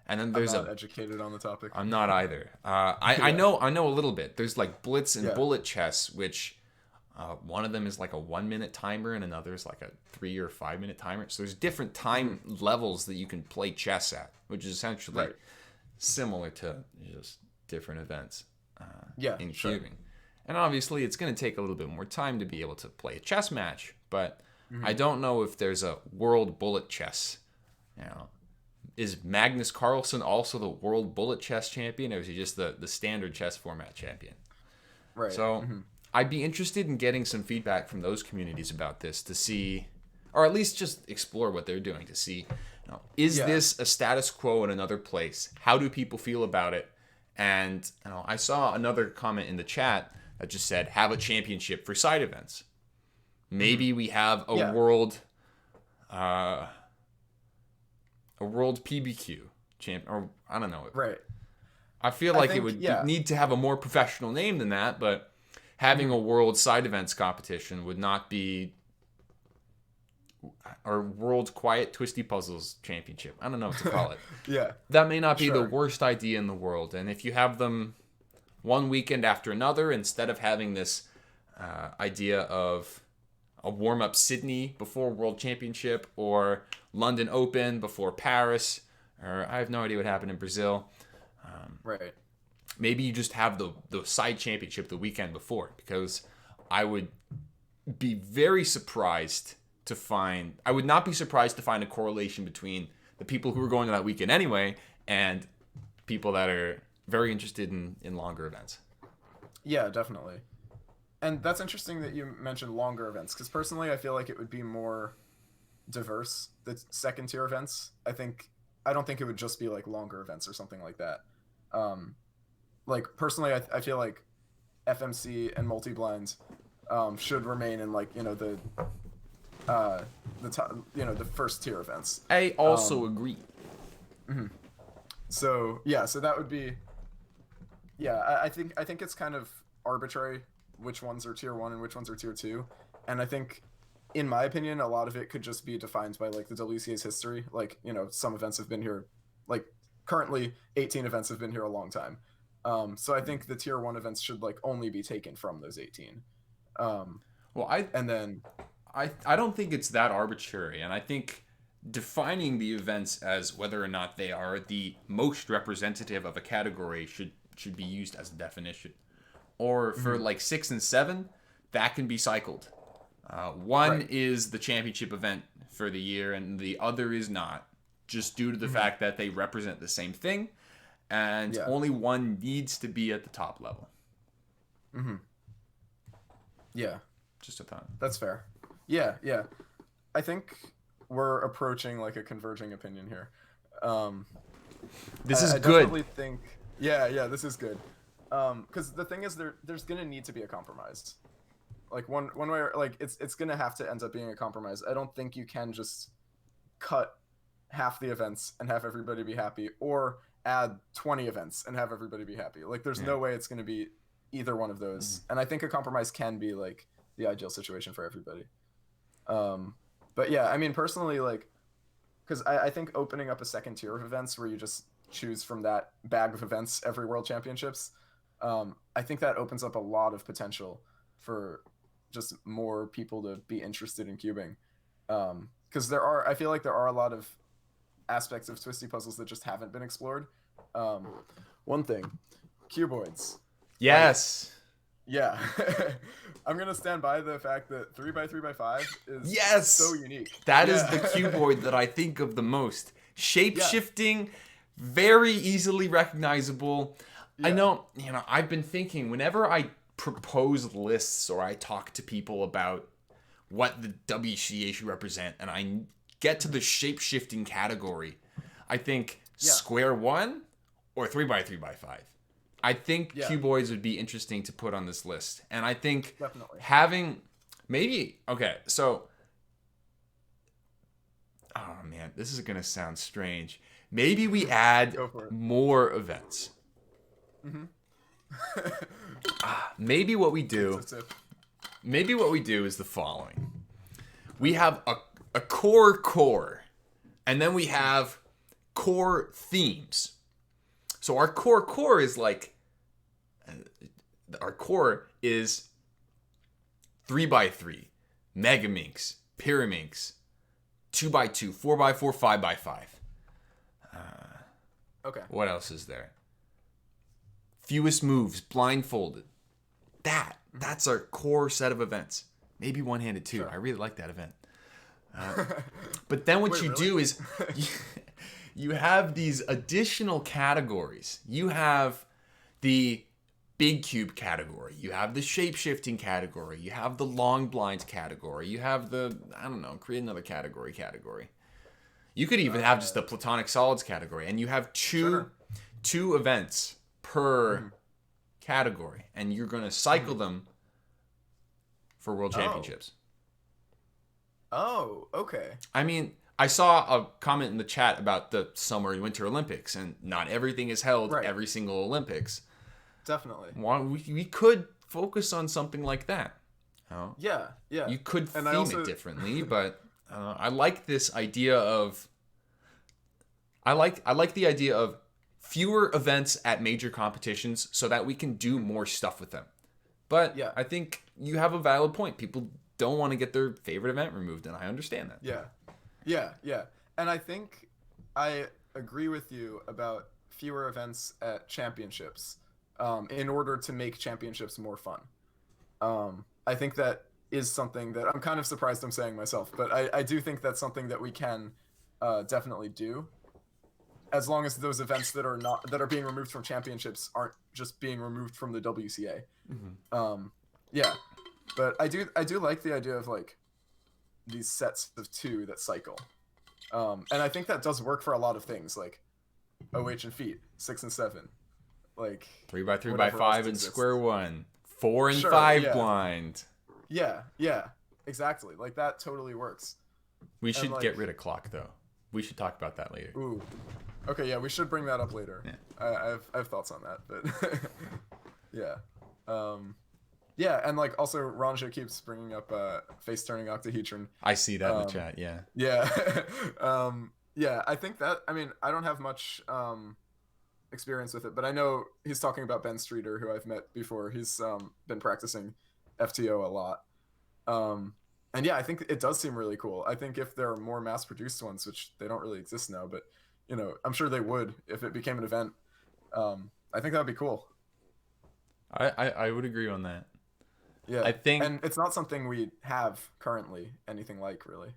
and then I'm there's not a. educated on the topic. I'm not either. I Yeah. know a little bit. There's like blitz and Yeah. bullet chess, which one of them is like a 1 minute timer, and another is like a 3 or 5 minute timer. So there's different time levels that you can play chess at, which is essentially Right. similar to just different events Yeah. in Sure. cubing. And obviously, it's going to take a little bit more time to be able to play a chess match, but I don't know if there's a world bullet chess. Is Magnus Carlsen also the world bullet chess champion, or is he just the standard chess format champion? Right. So I'd be interested in getting some feedback from those communities about this to see, or at least just explore what they're doing to see, is Yeah. this a status quo in another place? How do people feel about it? And I saw another comment in the chat that just said, have a championship for side events. Maybe we have a Yeah. world PBQ champ, or I don't know. Right. I feel I like it think, would yeah. need to have a more professional name than that, but having a world side events competition would not be, or world quiet twisty puzzles championship. I don't know what to call it. Yeah. That may not be the Sure. worst idea in the world. And if you have them one weekend after another, instead of having this idea of a warm-up Sydney before World Championship, or London Open before Paris, or I have no idea what happened in Brazil. Right. Maybe you just have the side championship the weekend before, because I would be very surprised to find, I would not be surprised to find a correlation between the people who are going to that weekend anyway and people that are very interested in longer events. Yeah, definitely. And that's interesting that you mentioned longer events, because personally I feel like it would be more diverse, the second tier events. I don't think it would just be like longer events or something like that. Like personally, I feel like FMC and multi-blind should remain in like the top, the first tier events. I also agree. So yeah, so that would be, yeah. I think it's kind of arbitrary which ones are tier 1 and which ones are tier 2, and I think, in my opinion, a lot of it could just be defined by like the WCA's history. Like some events have been here, like currently 18 events have been here a long time. So I think the tier 1 events should like only be taken from those 18. Well, And then I don't think it's that arbitrary, and I think defining the events as whether or not they are the most representative of a category should be used as a definition. Or for like 6 and 7, that can be cycled. One Right. is the championship event for the year, and the other is not, just due to the fact that they represent the same thing, and Yeah. only one needs to be at the top level. yeah, Just a thought. that's fair. Yeah, yeah. I think we're approaching like a converging opinion here. This is I good. definitely think, yeah, this is good. Because the thing is, there's gonna need to be a compromise. Like one way, or like it's gonna have to end up being a compromise. I don't think you can just cut half the events and have everybody be happy, or add 20 events and have everybody be happy. Like there's no way it's gonna be either one of those. And I think a compromise can be like the ideal situation for everybody. But yeah, I mean personally, like, because I think opening up a second tier of events where you just choose from that bag of events every World Championships, I think that opens up a lot of potential for just more people to be interested in cubing. Because I feel like there are a lot of aspects of twisty puzzles that just haven't been explored. One thing, cuboids. Yes. Yeah. I'm going to stand by the fact that 3x3x5 is so unique. That is the cuboid that I think of the most. Shape-shifting, very easily recognizable. Yeah. I know, I've been thinking whenever I propose lists or I talk to people about what the WCA should represent and I get to the shape-shifting category, I think square one or 3x3x5. I think cuboids would be interesting to put on this list. And I think having oh man, this is going to sound strange. Maybe we add more events. Mm-hmm. Maybe what we do is the following. We have a core, and then we have core themes. So our core is like, our core is 3x3, Megaminx, Pyraminx, 2x2, 4x4, 5x5. Okay. What else is there? Fewest moves, blindfolded. That's our core set of events. Maybe one-handed too. Sure. I really like that event. But then what do is you have these additional categories. You have the big cube category. You have the shape-shifting category. You have the long blind category. You have the, create another category. You could even have just the platonic solids category. And you have two events per category. And you're going to cycle them for World Championships. Oh, okay. I mean, I saw a comment in the chat about the Summer and Winter Olympics, and not everything is held every single Olympics. Definitely. We could focus on something like that. Oh. Yeah. You could theme it differently, but I like this idea of. I like the idea of fewer events at major competitions so that we can do more stuff with them. But I think you have a valid point. People don't want to get their favorite event removed, and I understand that. Yeah. And I think I agree with you about fewer events at championships in order to make championships more fun. I think that is something that I'm kind of surprised I'm saying myself, but I do think that's something that we can definitely do, as long as those events that are being removed from championships aren't just being removed from the WCA. Mm-hmm. But I do like the idea of like these sets of two that cycle, and I think that does work for a lot of things, like OH and feet 6 and 7, like 3x3x5 and square one, 4 and 5 blind. Yeah, exactly. Like that totally works. We should get rid of clock though. We should talk about that later. Ooh. Okay, yeah, we should bring that up later. Yeah. I have thoughts on that, but yeah. Yeah, and like also Ranja keeps bringing up face turning octahedron. I see that in the chat. Yeah. Yeah, I think that. I mean, I don't have much experience with it, but I know he's talking about Ben Streeter, who I've met before. He's been practicing FTO a lot. And yeah, I think it does seem really cool. I think if there are more mass-produced ones, which they don't really exist now, but I'm sure they would if it became an event. I think that would be cool. I would agree on that. Yeah, I think, and it's not something we have currently anything like, really.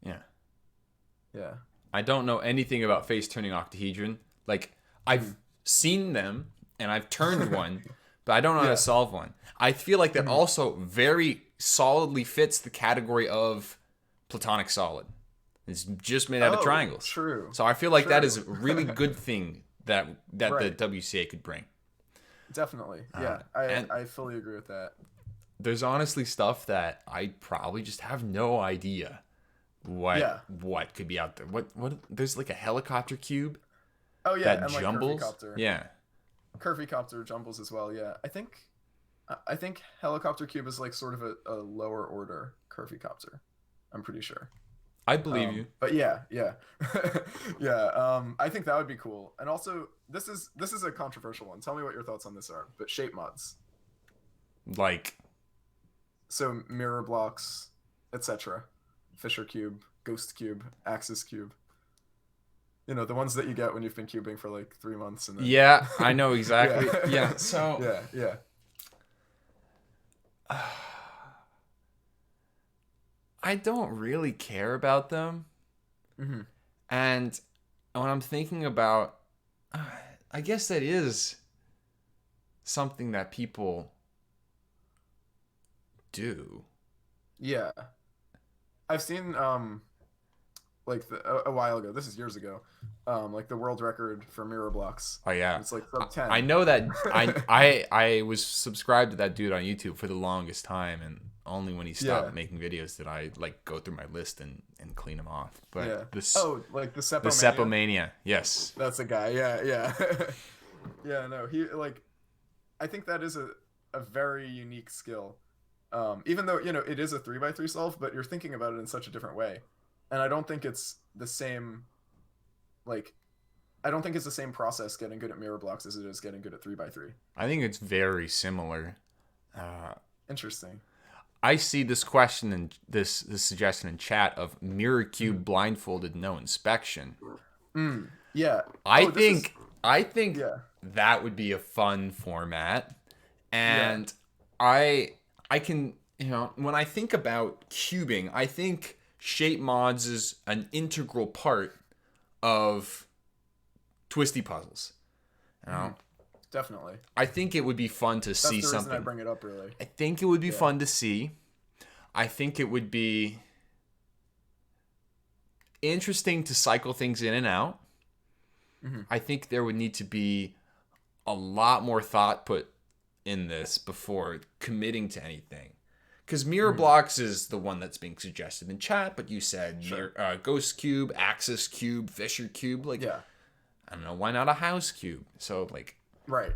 Yeah. I don't know anything about face turning octahedron. Like I've seen them and I've turned one, but I don't know how to solve one. I feel like that also very solidly fits the category of platonic solid. It's just made out of triangles. True. So I feel like that is a really good thing that the WCA could bring. Definitely. Yeah, I fully agree with that. There's honestly stuff that I probably just have no idea what could be out there. What there's like a helicopter cube. Oh yeah, that and jumbles. Like curvy-copter. Yeah. Curvy-copter jumbles as well. Yeah, I think helicopter cube is like sort of a lower order curvy-copter. I'm pretty sure. I believe you. But yeah, yeah, yeah. I think that would be cool. And also, this is a controversial one. Tell me what your thoughts on this are. But shape mods, Like, so mirror blocks, etc. Fisher cube, ghost cube, axis cube. You know, the ones that you get when you've been cubing for like 3 months and then. yeah, I know exactly. Yeah. Yeah, so Yeah, yeah. I don't really care about them. Mm-hmm. And when I'm thinking about, I guess that is something that people do. Yeah. I've seen like a while ago. This is years ago. Like the world record for mirror blocks. Oh yeah, It's like sub 10. I know that. I was subscribed to that dude on YouTube for the longest time, and only when he stopped Yeah. making videos did I like go through my list and clean them off. But Yeah. this Oh, like the the Sepomania? Sepomania, yes. That's a guy. Yeah, yeah. Yeah, no. He like I think that is a very unique skill. Even though, it is a 3x3 solve, but you're thinking about it in such a different way. And I don't think it's the same like I don't think it's the same process getting good at mirror blocks as it is getting good at 3x3. I think it's very similar. Interesting. I see this question and this suggestion in chat of mirror cube blindfolded, no inspection. Yeah. I Oh, this is- think yeah. that would be a fun format, and I can, when I think about cubing, I think shape mods is an integral part of twisty puzzles. You know, Definitely. I think it would be fun to That's see the reason something. I bring it up, really. I think it would be fun to see. I think it would be interesting to cycle things in and out. I think there would need to be a lot more thought put in this before committing to anything. Because mirror blocks is the one that's being suggested in chat, but you said ghost cube, axis cube, Fisher cube. Like, Yeah. I don't know, why not a house cube? So, like, Right.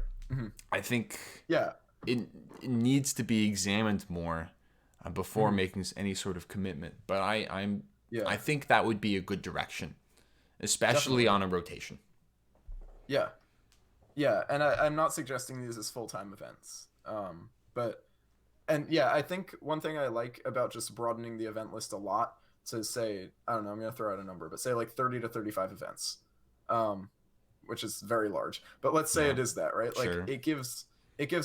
I think Yeah. it needs to be examined more before making any sort of commitment. But I think that would be a good direction, especially on a rotation. Yeah. Yeah, and I'm not suggesting these as full-time events. I think one thing I like about just broadening the event list a lot to say, I don't know, I'm going to throw out a number, but say like 30 to 35 events, which is very large. But let's say it is that, right? Like Sure. it gives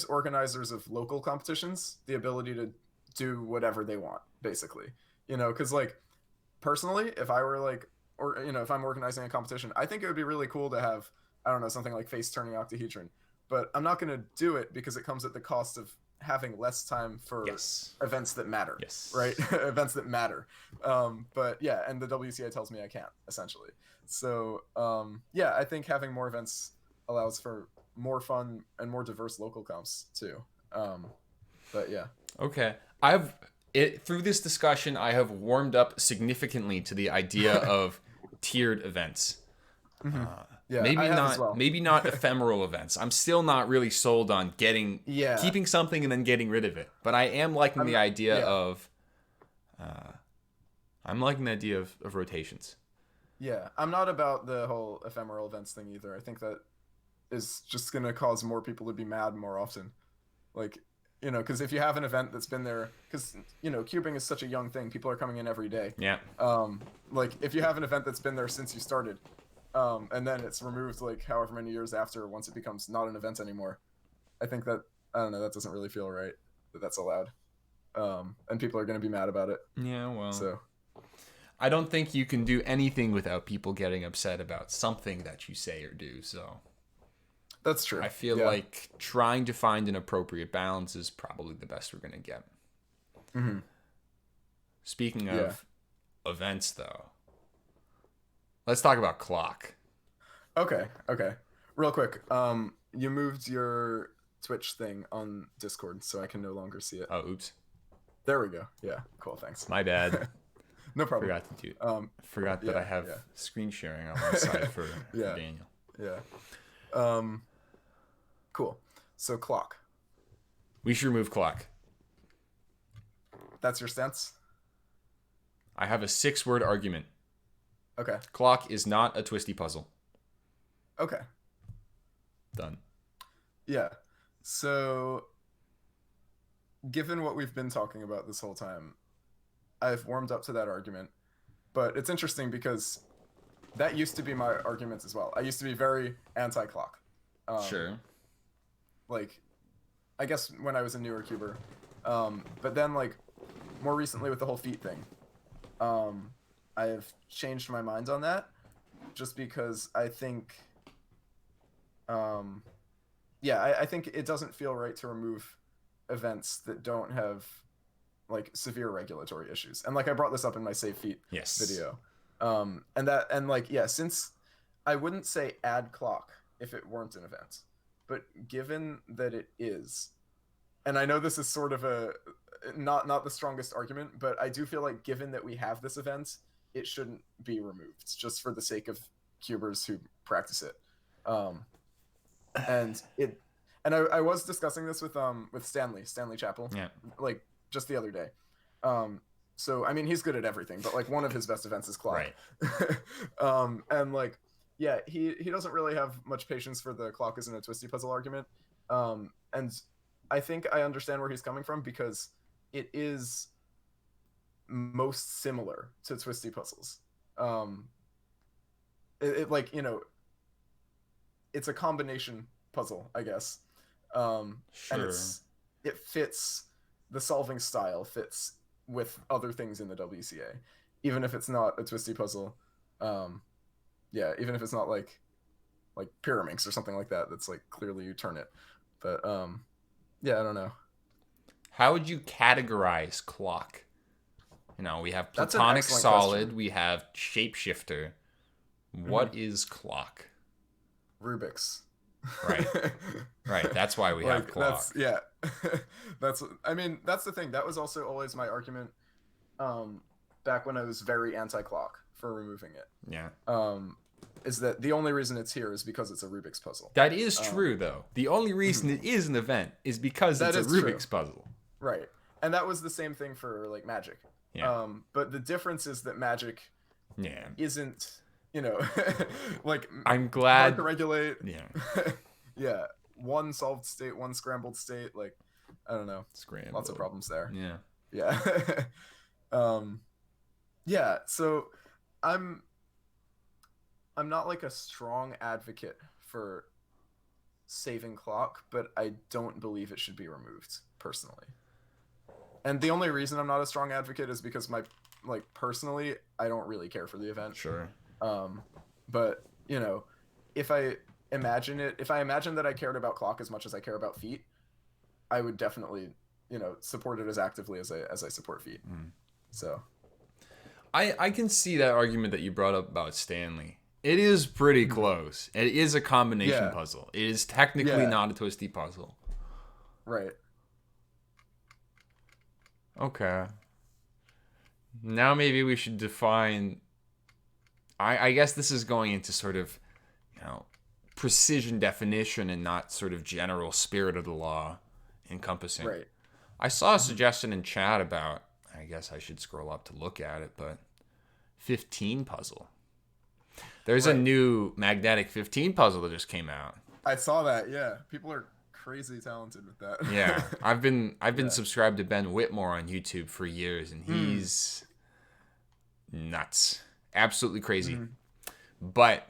organizers of local competitions the ability to do whatever they want, basically. Because like personally, if I were like, or if I'm organizing a competition, I think it would be really cool to have, I don't know, something like face turning octahedron. But I'm not going to do it because it comes at the cost of having less time for events that matter. Yes. Right? Events that matter. But yeah, and the WCA tells me I can't, essentially. So I think having more events allows for more fun and more diverse local comps too. But yeah. Okay. Through this discussion, I have warmed up significantly to the idea of tiered events. Yeah, maybe not ephemeral events. I'm still not really sold on keeping something and then getting rid of it. But I am liking the idea of rotations. Yeah, I'm not about the whole ephemeral events thing either. I think that is just going to cause more people to be mad more often. Like, because if you have an event that's been there, because, cubing is such a young thing. People are coming in every day. Yeah. Like, if you have an event that's been there since you started, and then it's removed, like, however many years after, once it becomes not an event anymore, I think that, I don't know, that doesn't really feel right that that's allowed. And people are going to be mad about it. Yeah, well. So I don't think you can do anything without people getting upset about something that you say or do, so. That's true. I feel like trying to find an appropriate balance is probably the best we're going to get. Speaking of events, though, let's talk about clock. Okay. Real quick, you moved your Twitch thing on Discord, so I can no longer see it. Oh, oops. There we go. Yeah, cool, thanks. My bad. No problem. Forgot to do. Forgot that I have screen sharing on my side for Daniel. Yeah. Cool. So clock. We should remove clock. That's your stance? I have a 6-word argument. Okay. Clock is not a twisty puzzle. Okay. Done. Yeah. So, given what we've been talking about this whole time, I've warmed up to that argument. But it's interesting because that used to be my argument as well. I used to be very anti-clock. Sure. Like, I guess when I was a newer cuber. But then, like, more recently with the whole feet thing, I have changed my mind on that just because I think, I think it doesn't feel right to remove events that don't have, like, severe regulatory issues. And, like, I brought this up in my Save Feet video. Since I wouldn't say add clock if it weren't an event, but given that it is, and I know this is sort of a not the strongest argument, but I do feel like given that we have this event, it shouldn't be removed just for the sake of cubers who practice it. I was discussing this with Stanley Chappell, like just the other day. So I mean, he's good at everything, but like one of his best events is clock. Right. And like, yeah, he doesn't really have much patience for the clock isn't a twisty puzzle argument. And I think I understand where he's coming from because it is most similar to twisty puzzles. Like, you know, it's a combination puzzle, I guess. Sure. And it fits, the solving style fits with other things in the WCA, even if it's not a twisty puzzle. Even if it's not like Pyraminx or something like that, that's like clearly you turn it. But I don't know. How would you categorize clock? You know, we have That's an platonic excellent solid, question. we have shapeshifter. What is clock? Rubik's. Right. Right. That's why we have clock. That's the thing. That was also always my argument back when I was very anti-clock for removing it. Yeah. Is that the only reason it's here is because it's a Rubik's puzzle. That is true, though. The only reason it is an event is because it's a Rubik's puzzle. Right. And that was the same thing for like Magic. Yeah. But the difference is that Magic isn't, you know, like I'm glad hard to regulate. Yeah. Yeah. One solved state, one scrambled state. Like, I don't know. Scrambled. Lots of problems there. Yeah. Yeah. Yeah. So I'm not like a strong advocate for saving clock, but I don't believe it should be removed personally. And the only reason I'm not a strong advocate is because personally, I don't really care for the event. Sure. But you know, if I imagine that I cared about clock as much as I care about feet, I would definitely, you know, support it as actively as I support feet. So I can see that argument that you brought up about Stanley. It is pretty close. It is a combination puzzle. It is technically not a twisty puzzle. Right. Okay. Now maybe we should define... I guess this is going into sort of, you know, precision definition and not sort of general spirit of the law encompassing. Right. I saw a suggestion in chat about, I guess I should scroll up to look at it, but 15 puzzle. There's a new magnetic 15 puzzle that just came out. I saw that, yeah. People are crazy talented with that. Yeah. I've been subscribed to Ben Whitmore on YouTube for years, and he's nuts. Absolutely crazy. But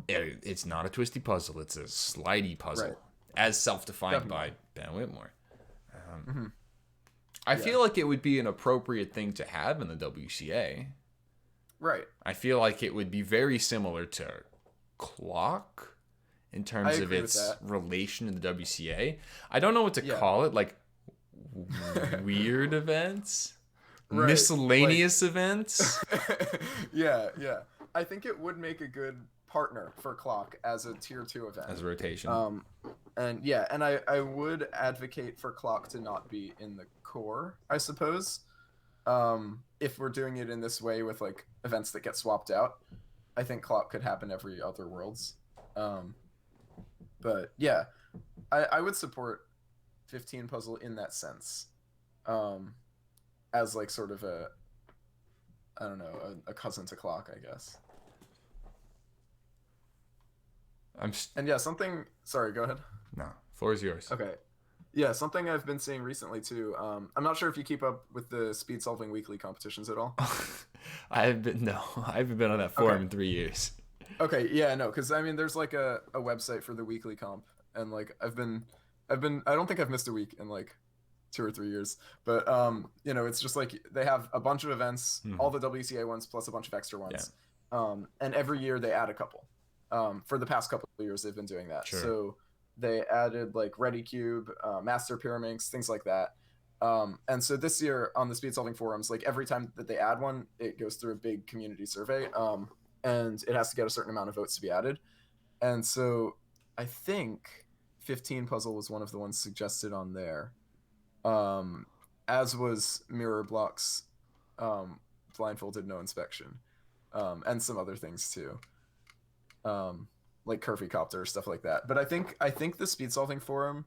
it's not a twisty puzzle. It's a slidey puzzle, as self-defined by Ben Whitmore. I feel like it would be an appropriate thing to have in the WCA. Right. I feel like it would be very similar to clock in terms of its relation to the WCA. I don't know what to call it, like weird events, miscellaneous events. Yeah. I think it would make a good partner for clock as a tier 2 event. As a rotation. And I would advocate for clock to not be in the core, I suppose. If we're doing it in this way with like events that get swapped out, I think clock could happen every other worlds. But yeah, I would support 15 puzzle in that sense, as like sort of I don't know, a cousin to clock, I guess. And yeah, something. Sorry, go ahead. No, floor is yours. Okay. Yeah, something I've been seeing recently too. I'm not sure if you keep up with the speed solving weekly competitions at all. I haven't been on that forum Okay. in 3 years. Okay. Yeah. No. Because I mean, there's like a website for the weekly comp, and like I've been. I don't think I've missed a week in like 2 or 3 years. But it's just like they have a bunch of events, all Mhm. the WCA ones plus a bunch of extra Yeah, ones, and every year they add a couple. For the past couple of years, they've been doing that. sure. So they added like ReadyCube, Master Pyraminx, things like that. And so this year on the speed solving forums, like every time that they add one, it goes through a big community survey, and it has to get a certain amount of votes to be added. And so I think 15 puzzle was one of the ones suggested on there, um, as was Mirror Blocks, um, blindfolded no inspection, and some other things too, um, like Curvy Copter, stuff like that. But I think the speed solving forum,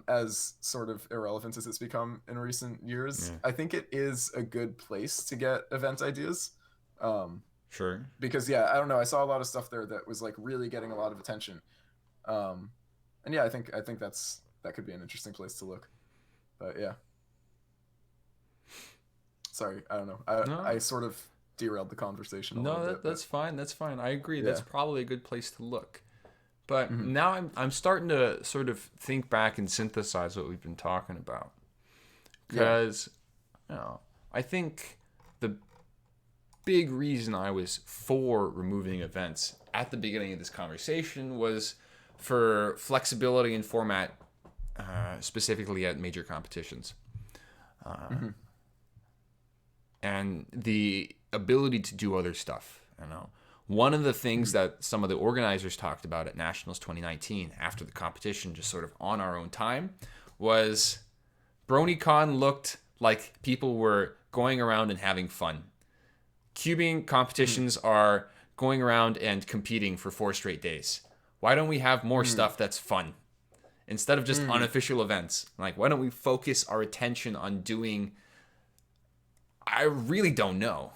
as sort of irrelevant as it's become in recent years, Yeah, I think it is a good place to get event ideas. Um, sure. because yeah, I don't know, I saw a lot of stuff there that was like really getting a lot of attention. Um, and yeah, I think that could be an interesting place to look. But yeah, sorry, I don't know. I No, sort of derailed the conversation a little no, bit, but that's fine. That's fine. I agree. That's yeah. probably a good place to look. But Hmm. now I'm starting to sort of think back and synthesize what we've been talking about. Yeah. Because, you know, I think the big reason I was for removing events at the beginning of this conversation was for flexibility in format, specifically at major competitions, Hmm. and the ability to do other stuff. You know, one of the things Hmm. that some of the organizers talked about at Nationals 2019 after the competition, just sort of on our own time, was BronyCon looked like people were going around and having fun. Cubing Hmm. competitions are going around and competing for 4 straight days. Why don't we have more Hmm. stuff that's fun instead of just Hmm. unofficial events? Like, why don't we focus our attention on doing? I really don't know.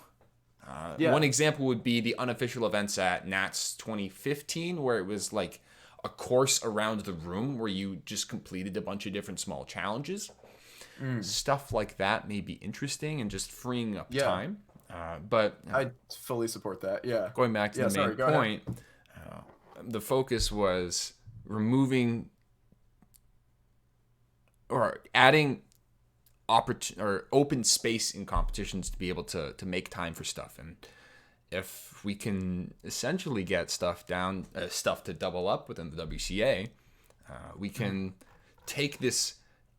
One Yeah. example would be the unofficial events at Nats 2015, where it was like a course around the room where you just completed a bunch of different small challenges. Hmm. Stuff like that may be interesting and just freeing up Yeah. time. But I fully support that. Yeah. going back to Yeah. the main Sorry. Go ahead. point, the focus was removing or adding or open space in competitions to be able to make time for stuff. And if we can essentially get stuff to double up within the WCA, we Hmm. can take this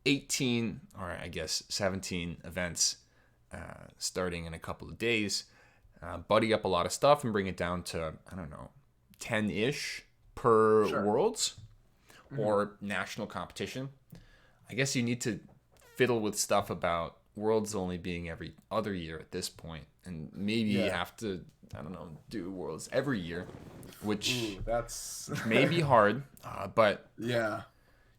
18 or I guess 17 events, starting in a couple of days, buddy up a lot of stuff and bring it down to, I don't know, 10-ish per Sure. worlds Hmm. or national competition. I guess you need to fiddle with stuff about worlds only being every other year at this point, and maybe you Yeah. have to, I don't know, do worlds every year, which Ooh, that's may be hard, but yeah.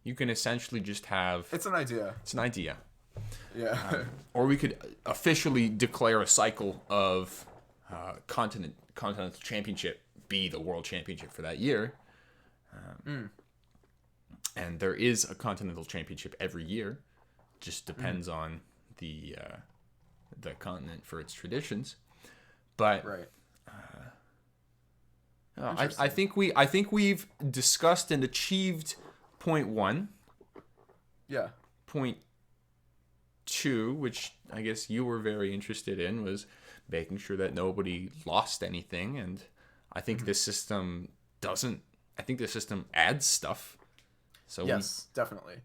you can essentially just have It's an idea. it's an idea. Yeah. Or we could officially declare a cycle of continental championship be the world championship for that year, Mm. and there is a continental championship every year. Just Mm. depends on the continent for its traditions. But Right. I Interesting. think we've discussed and achieved point one, Yeah. point two, which I guess you were very interested in, was making sure that nobody lost anything. And I think Hmm. this system doesn't. I think the system adds stuff. So Yes, definitely.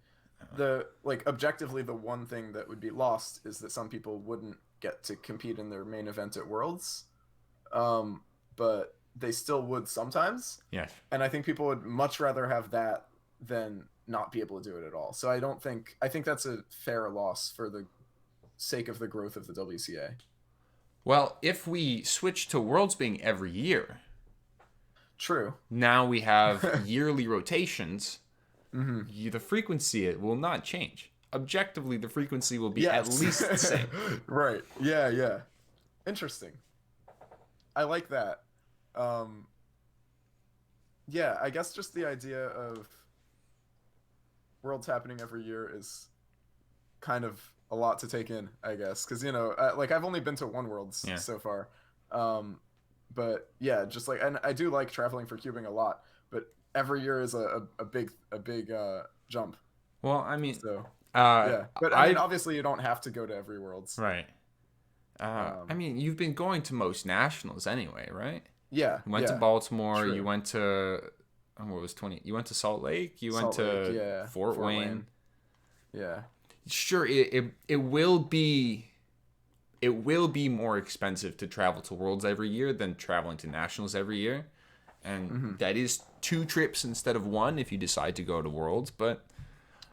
The like objectively the one thing that would be lost is that some people wouldn't get to compete in their main event at Worlds. But they still would sometimes. yeah. And I think people would much rather have that than not be able to do it at all. So I think that's a fair loss for the sake of the growth of the WCA. Well, if we switch to worlds being every year, True. now we have yearly rotations. Hmm. The frequency it will not change. Objectively, the frequency will be at Yes. least the same. Right. Yeah, yeah. Interesting. I like that. Um, yeah, I guess just the idea of worlds happening every year is kind of a lot to take in, I guess, because like I've only been to one worlds Yeah. so far, um, but yeah, just like, and I do like traveling for cubing a lot, but every year is a big jump. Well, I mean, So uh, yeah, but I mean, I obviously you don't have to go to every worlds. right. I Um, mean, you've been going to most nationals anyway, right? yeah, You went to yeah, Baltimore. You true. went to what was 20? You went to Salt Lake. You went Salt Lake, to yeah, Fort Fort Wayne. Wayne, yeah. Sure, it will be more expensive to travel to Worlds every year than traveling to Nationals every year, and Hmm. that is 2 trips instead of one if you decide to go to Worlds. But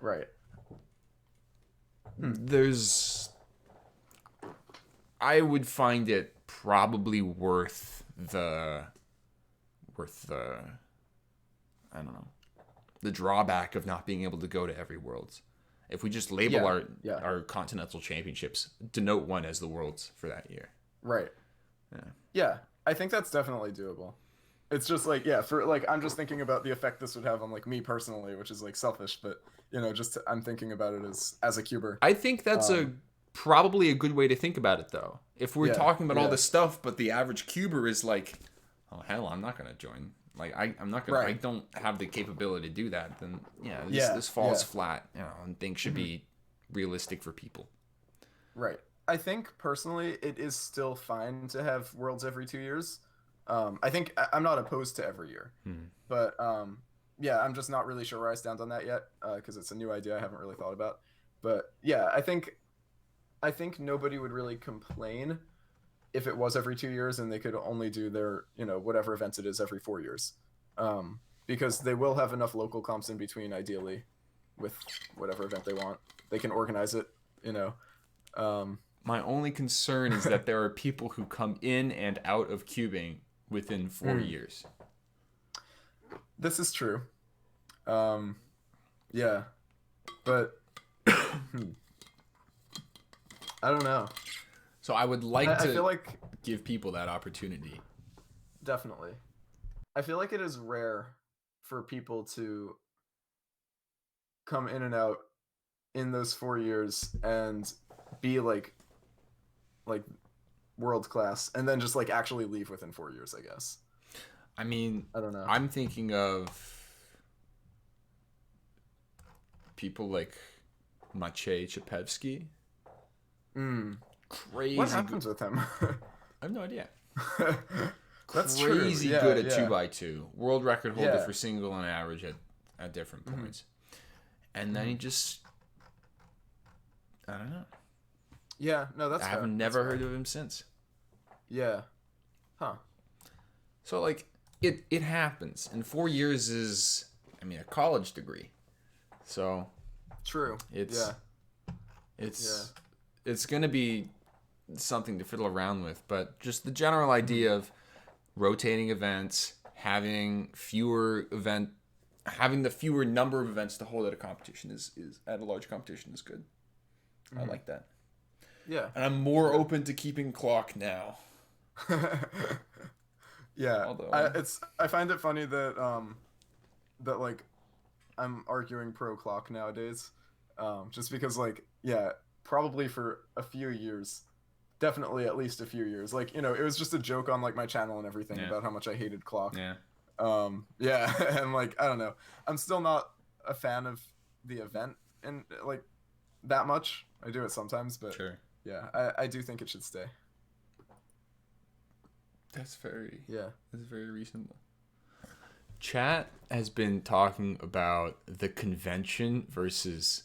Right. Hmm. there's, I would find it probably worth the I don't know, the drawback of not being able to go to every Worlds. If we just label Yeah, our yeah, our continental championships, denote one as the Worlds for that year. right. Yeah. Yeah, I think that's definitely doable. It's just like, yeah, for like, I'm just thinking about the effect this would have on like me personally, which is like selfish, but just I'm thinking about it as a cuber. I think that's Um, probably a good way to think about it, though. If we're yeah, talking about all yeah, this stuff, but the average cuber is like, oh hell, I'm not gonna join. Like I'm not gonna. I right. don't have the capability to do that. Then yeah, this Yeah, this falls yeah, flat. And things should mhm, be realistic for people. right. I think personally, it is still fine to have worlds every 2 years. I think I'm not opposed to every year, Hmm. but yeah, I'm just not really sure where I stand on that yet because it's a new idea I haven't really thought about. But yeah, I think nobody would really complain if it was every 2 years and they could only do their whatever event it is every 4 years, because they will have enough local comps in between ideally with whatever event they want. They can organize it, you know. Um, My only concern is that there are people who come in and out of cubing within 4 years. this is true. Um, yeah, but hmm, I don't know. So I would like I to feel like give people that opportunity. definitely. I feel like it is rare for people to come in and out in those 4 years and be like world class and then just like actually leave within 4 years, I guess. I mean, I don't know. I'm thinking of people like Maciej Czapewski. Mm. What Crazy good. happens with him? I have no idea. That's true. Crazy Yeah, good at yeah. 2x2. World record holder Yeah. for single and average at different Hmm. points. And then Hmm. he just, I don't know. Yeah, no, that's I've fair. That's never fair. heard of him since. Yeah. Huh. So like it happens. And 4 years is, I mean, a college degree. So True. it's Yeah. Yeah. it's it's gonna be something to fiddle around with. But just the general Hmm. idea of rotating events, having the fewer number of events to hold at a competition is at a large competition is good. I Hmm. like that. Yeah. And I'm more Yeah. open to keeping clock now. Yeah. Although I find it funny that like I'm arguing pro clock nowadays. Just because like yeah, probably for a few years, definitely at least a few years. Like, it was just a joke on like my channel and everything yeah. about how much I hated clock. Yeah. Yeah, and like I don't know. I'm still not a fan of the event and like that much. I do it sometimes, but Sure. yeah, I do think it should stay. That's very Yeah. that's very reasonable. Chat has been talking about the convention versus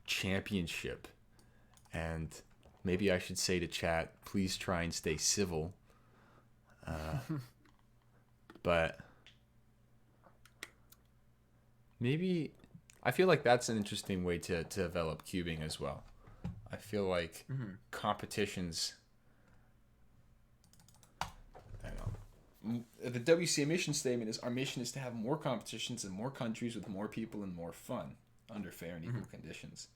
championship. And maybe I should say to chat, please try and stay civil. But maybe I feel like that's an interesting way to develop cubing as well. I feel like Hmm. competitions, I don't know. The WCA mission statement is our mission is to have more competitions in more countries with more people and more fun under fair and equal conditions.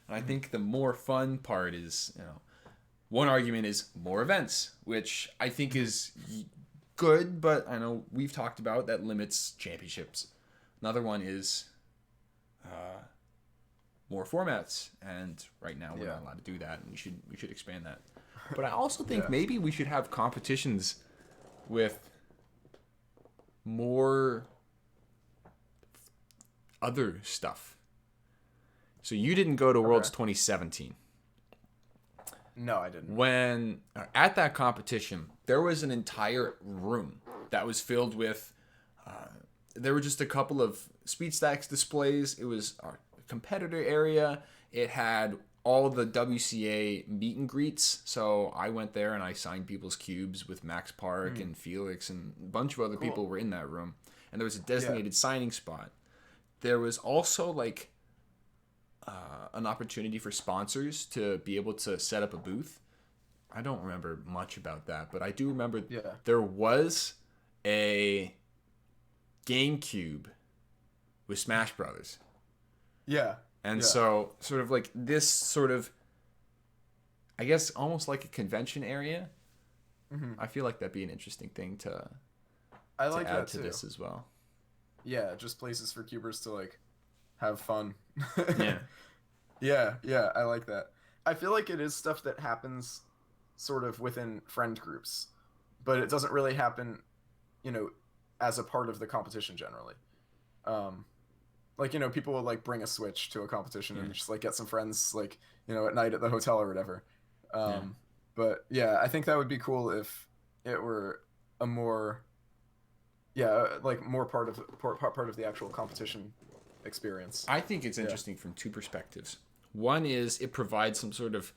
And I think the more fun part is, One argument is more events, which I think is good, but I know we've talked about that limits championships. Another one is more formats, and right now we're not allowed to do that, and we should expand that. But I also think maybe we should have competitions with more other stuff. So you didn't go to Worlds 2017. No, I didn't. When at that competition, there was an entire room that was filled with. There were just a couple of speed stacks displays. It was our competitor area. It had all the WCA meet and greets. So I went there and I signed people's cubes with Max Park and Felix, and a bunch of other people were in that room. And there was a designated signing spot. There was also like an opportunity for sponsors to be able to set up a booth. I don't remember much about that, but I do remember there was a GameCube with Smash Brothers. Yeah. And so sort of like this sort of, I guess almost like a convention area. Mm-hmm. I feel like that'd be an interesting thing to add to this as well. Yeah, just places for cubers to like have fun. Yeah. Yeah, I like that. I feel like it is stuff that happens sort of within friend groups, but it doesn't really happen, as a part of the competition generally. Like, people will like bring a Switch to a competition and just like get some friends like, at night at the hotel or whatever. But yeah, I think that would be cool if it were a more more part of the actual competition experience. I think it's interesting from two perspectives. One is it provides some sort of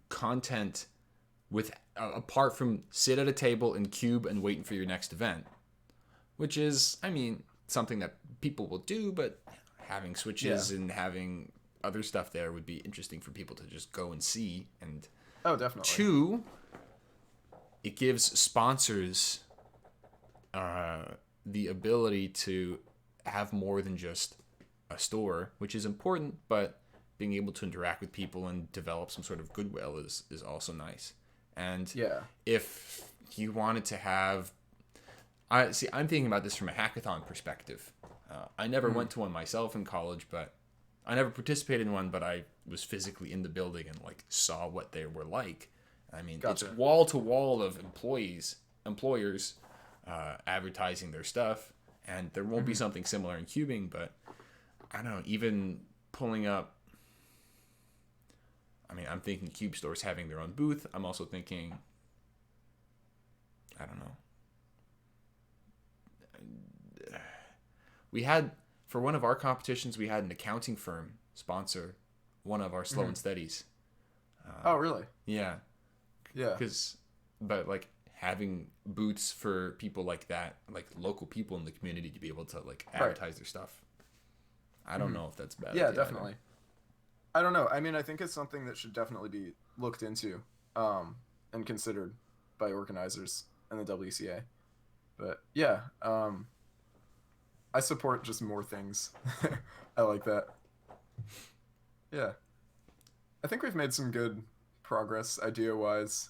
content with apart from sit at a table and cube and waiting for your next event, which is, I mean, something that people will do, but having switches and having other stuff there would be interesting for people to just go and see. And definitely. Two, it gives sponsors the ability to have more than just a store, which is important, but being able to interact with people and develop some sort of goodwill is also nice. And if you wanted to have, I'm thinking about this from a hackathon perspective. I never went to one myself in college, but I never participated in one, but I was physically in the building and like saw what they were like. I mean, it's wall to wall of employers advertising their stuff, and there won't be something similar in cubing, but I don't know, even pulling up, I mean, I'm thinking cube stores having their own booth. I'm also thinking, I don't know. We had, for one of our competitions, we had an accounting firm sponsor one of our slow and steadies. Oh, really? Yeah. Yeah. But like having booths for people like that, like local people in the community to be able to like advertise their stuff. I don't know if that's bad. Yeah, definitely. Either. I don't know. I mean, I think it's something that should definitely be looked into and considered by organizers and the WCA. But yeah, I support just more things. I like that. Yeah. I think we've made some good progress idea-wise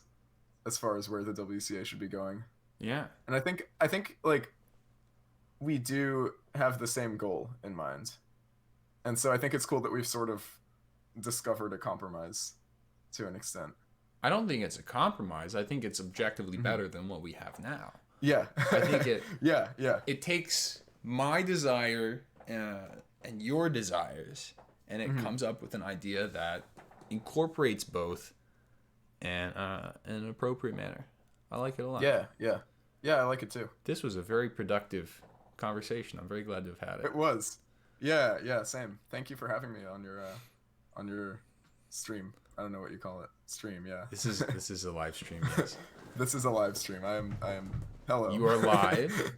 as far as where the WCA should be going. Yeah. And I think like we do have the same goal in mind. And so I think it's cool that we've sort of discovered a compromise to an extent. I don't think it's a compromise. I think it's objectively better than what we have now. Yeah. I think it yeah. It takes my desire and your desires, and it comes up with an idea that incorporates both in an appropriate manner. I like it a lot. Yeah, I like it too. This was a very productive conversation. I'm very glad to have had it. It was. Yeah, same. Thank you for having me on your stream. I don't know what you call it. Stream, yeah. This is a live stream, yes. This is a live stream. I am hello. You are live.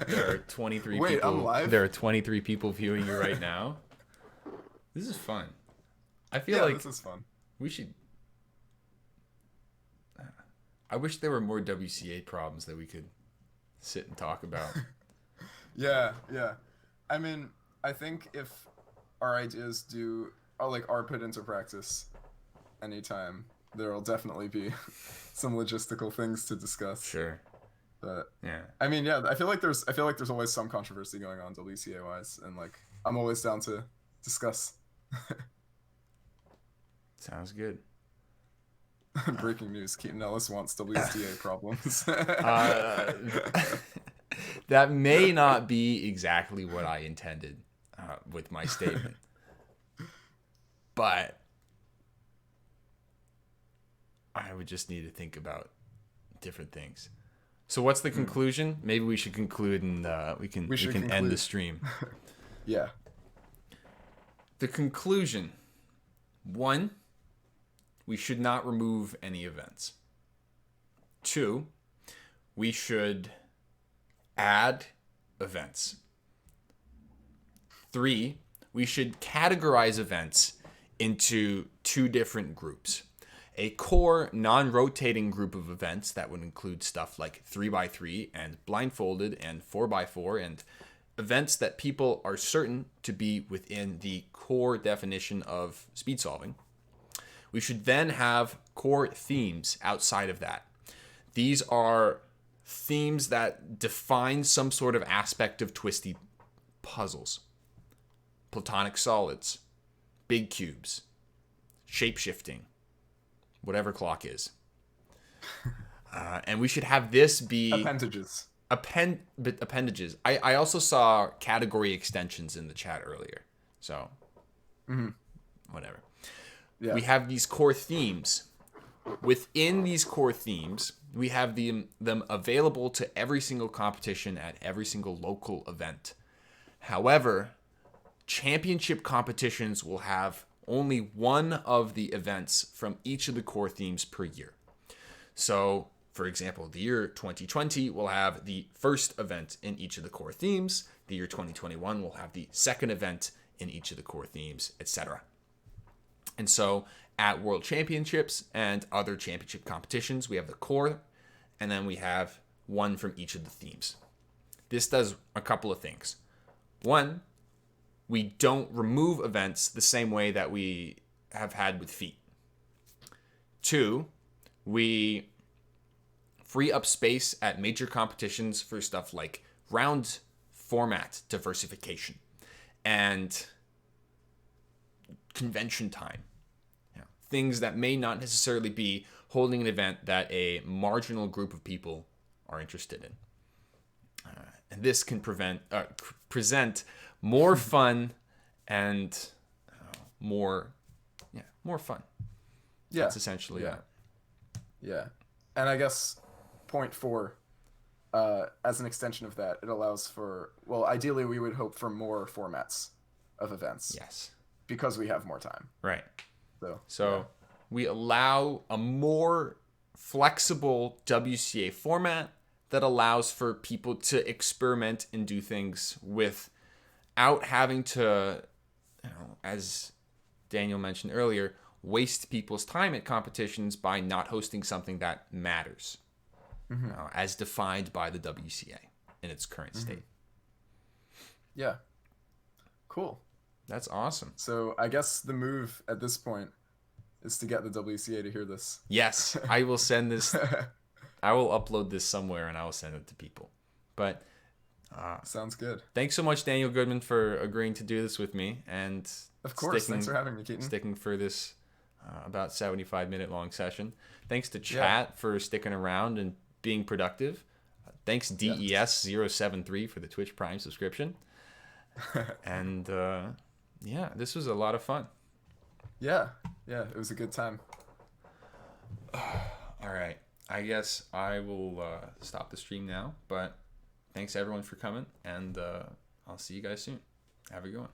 There are 23 Wait, people. I'm live? There are 23 people viewing you right now. This is fun. I feel like this is fun. We should. I wish there were more WCA problems that we could sit and talk about. Yeah. I mean, I think if our ideas are put into practice anytime, there'll definitely be some logistical things to discuss. Sure. But Yeah. I mean, yeah, I feel like there's always some controversy going on WCA wise, and like I'm always down to discuss. Sounds good. Breaking news: Keaton Ellis wants WCA problems. That may not be exactly what I intended with my statement, but I would just need to think about different things. So what's the conclusion? Maybe we should conclude and we can end the stream. Yeah. The conclusion: 1, we should not remove any events. 2, we should add events. 3, we should categorize events into 2 different groups. A core non-rotating group of events that would include stuff like 3x3 and blindfolded and 4x4 and events that people are certain to be within the core definition of speed solving. We should then have core themes outside of that. These are themes that define some sort of aspect of twisty puzzles. Platonic solids, big cubes, shape-shifting, whatever clock is. And we should have this be... Appendages. Appendages. I also saw category extensions in the chat earlier. So, whatever. Yeah. We have these core themes. Within these core themes, we have them available to every single competition at every single local event. However, championship competitions will have only one of the events from each of the core themes per year. So, for example, the year 2020 will have the first event in each of the core themes. The year 2021 will have the second event in each of the core themes, etc. And so at World Championships and other championship competitions, we have the core, and then we have one from each of the themes. This does a couple of things. 1, we don't remove events the same way that we have had with feet. 2, we free up space at major competitions for stuff like round format diversification and convention time. Things that may not necessarily be holding an event that a marginal group of people are interested in. And this can present more fun and more fun. Yeah. That's essentially it. Yeah. And I guess point 4, as an extension of that, it allows for, well, ideally we would hope for more formats of events. Yes. Because we have more time. Right. So we allow a more flexible WCA format that allows for people to experiment and do things without having to, as Daniel mentioned earlier, waste people's time at competitions by not hosting something that matters, as defined by the WCA in its current state. Yeah. Cool. That's awesome. So I guess the move at this point is to get the WCA to hear this. Yes, I will send this. I will upload this somewhere and I will send it to people. But sounds good. Thanks so much, Daniel Goodman, for agreeing to do this with me. And of course, thanks for having me, Keaton. Sticking for this about 75-minute long session. Thanks to chat for sticking around and being productive. Thanks DES073 for the Twitch Prime subscription. And this was a lot of fun. Yeah, it was a good time. All right. I guess I will stop the stream now, but thanks everyone for coming, and I'll see you guys soon. Have a good one.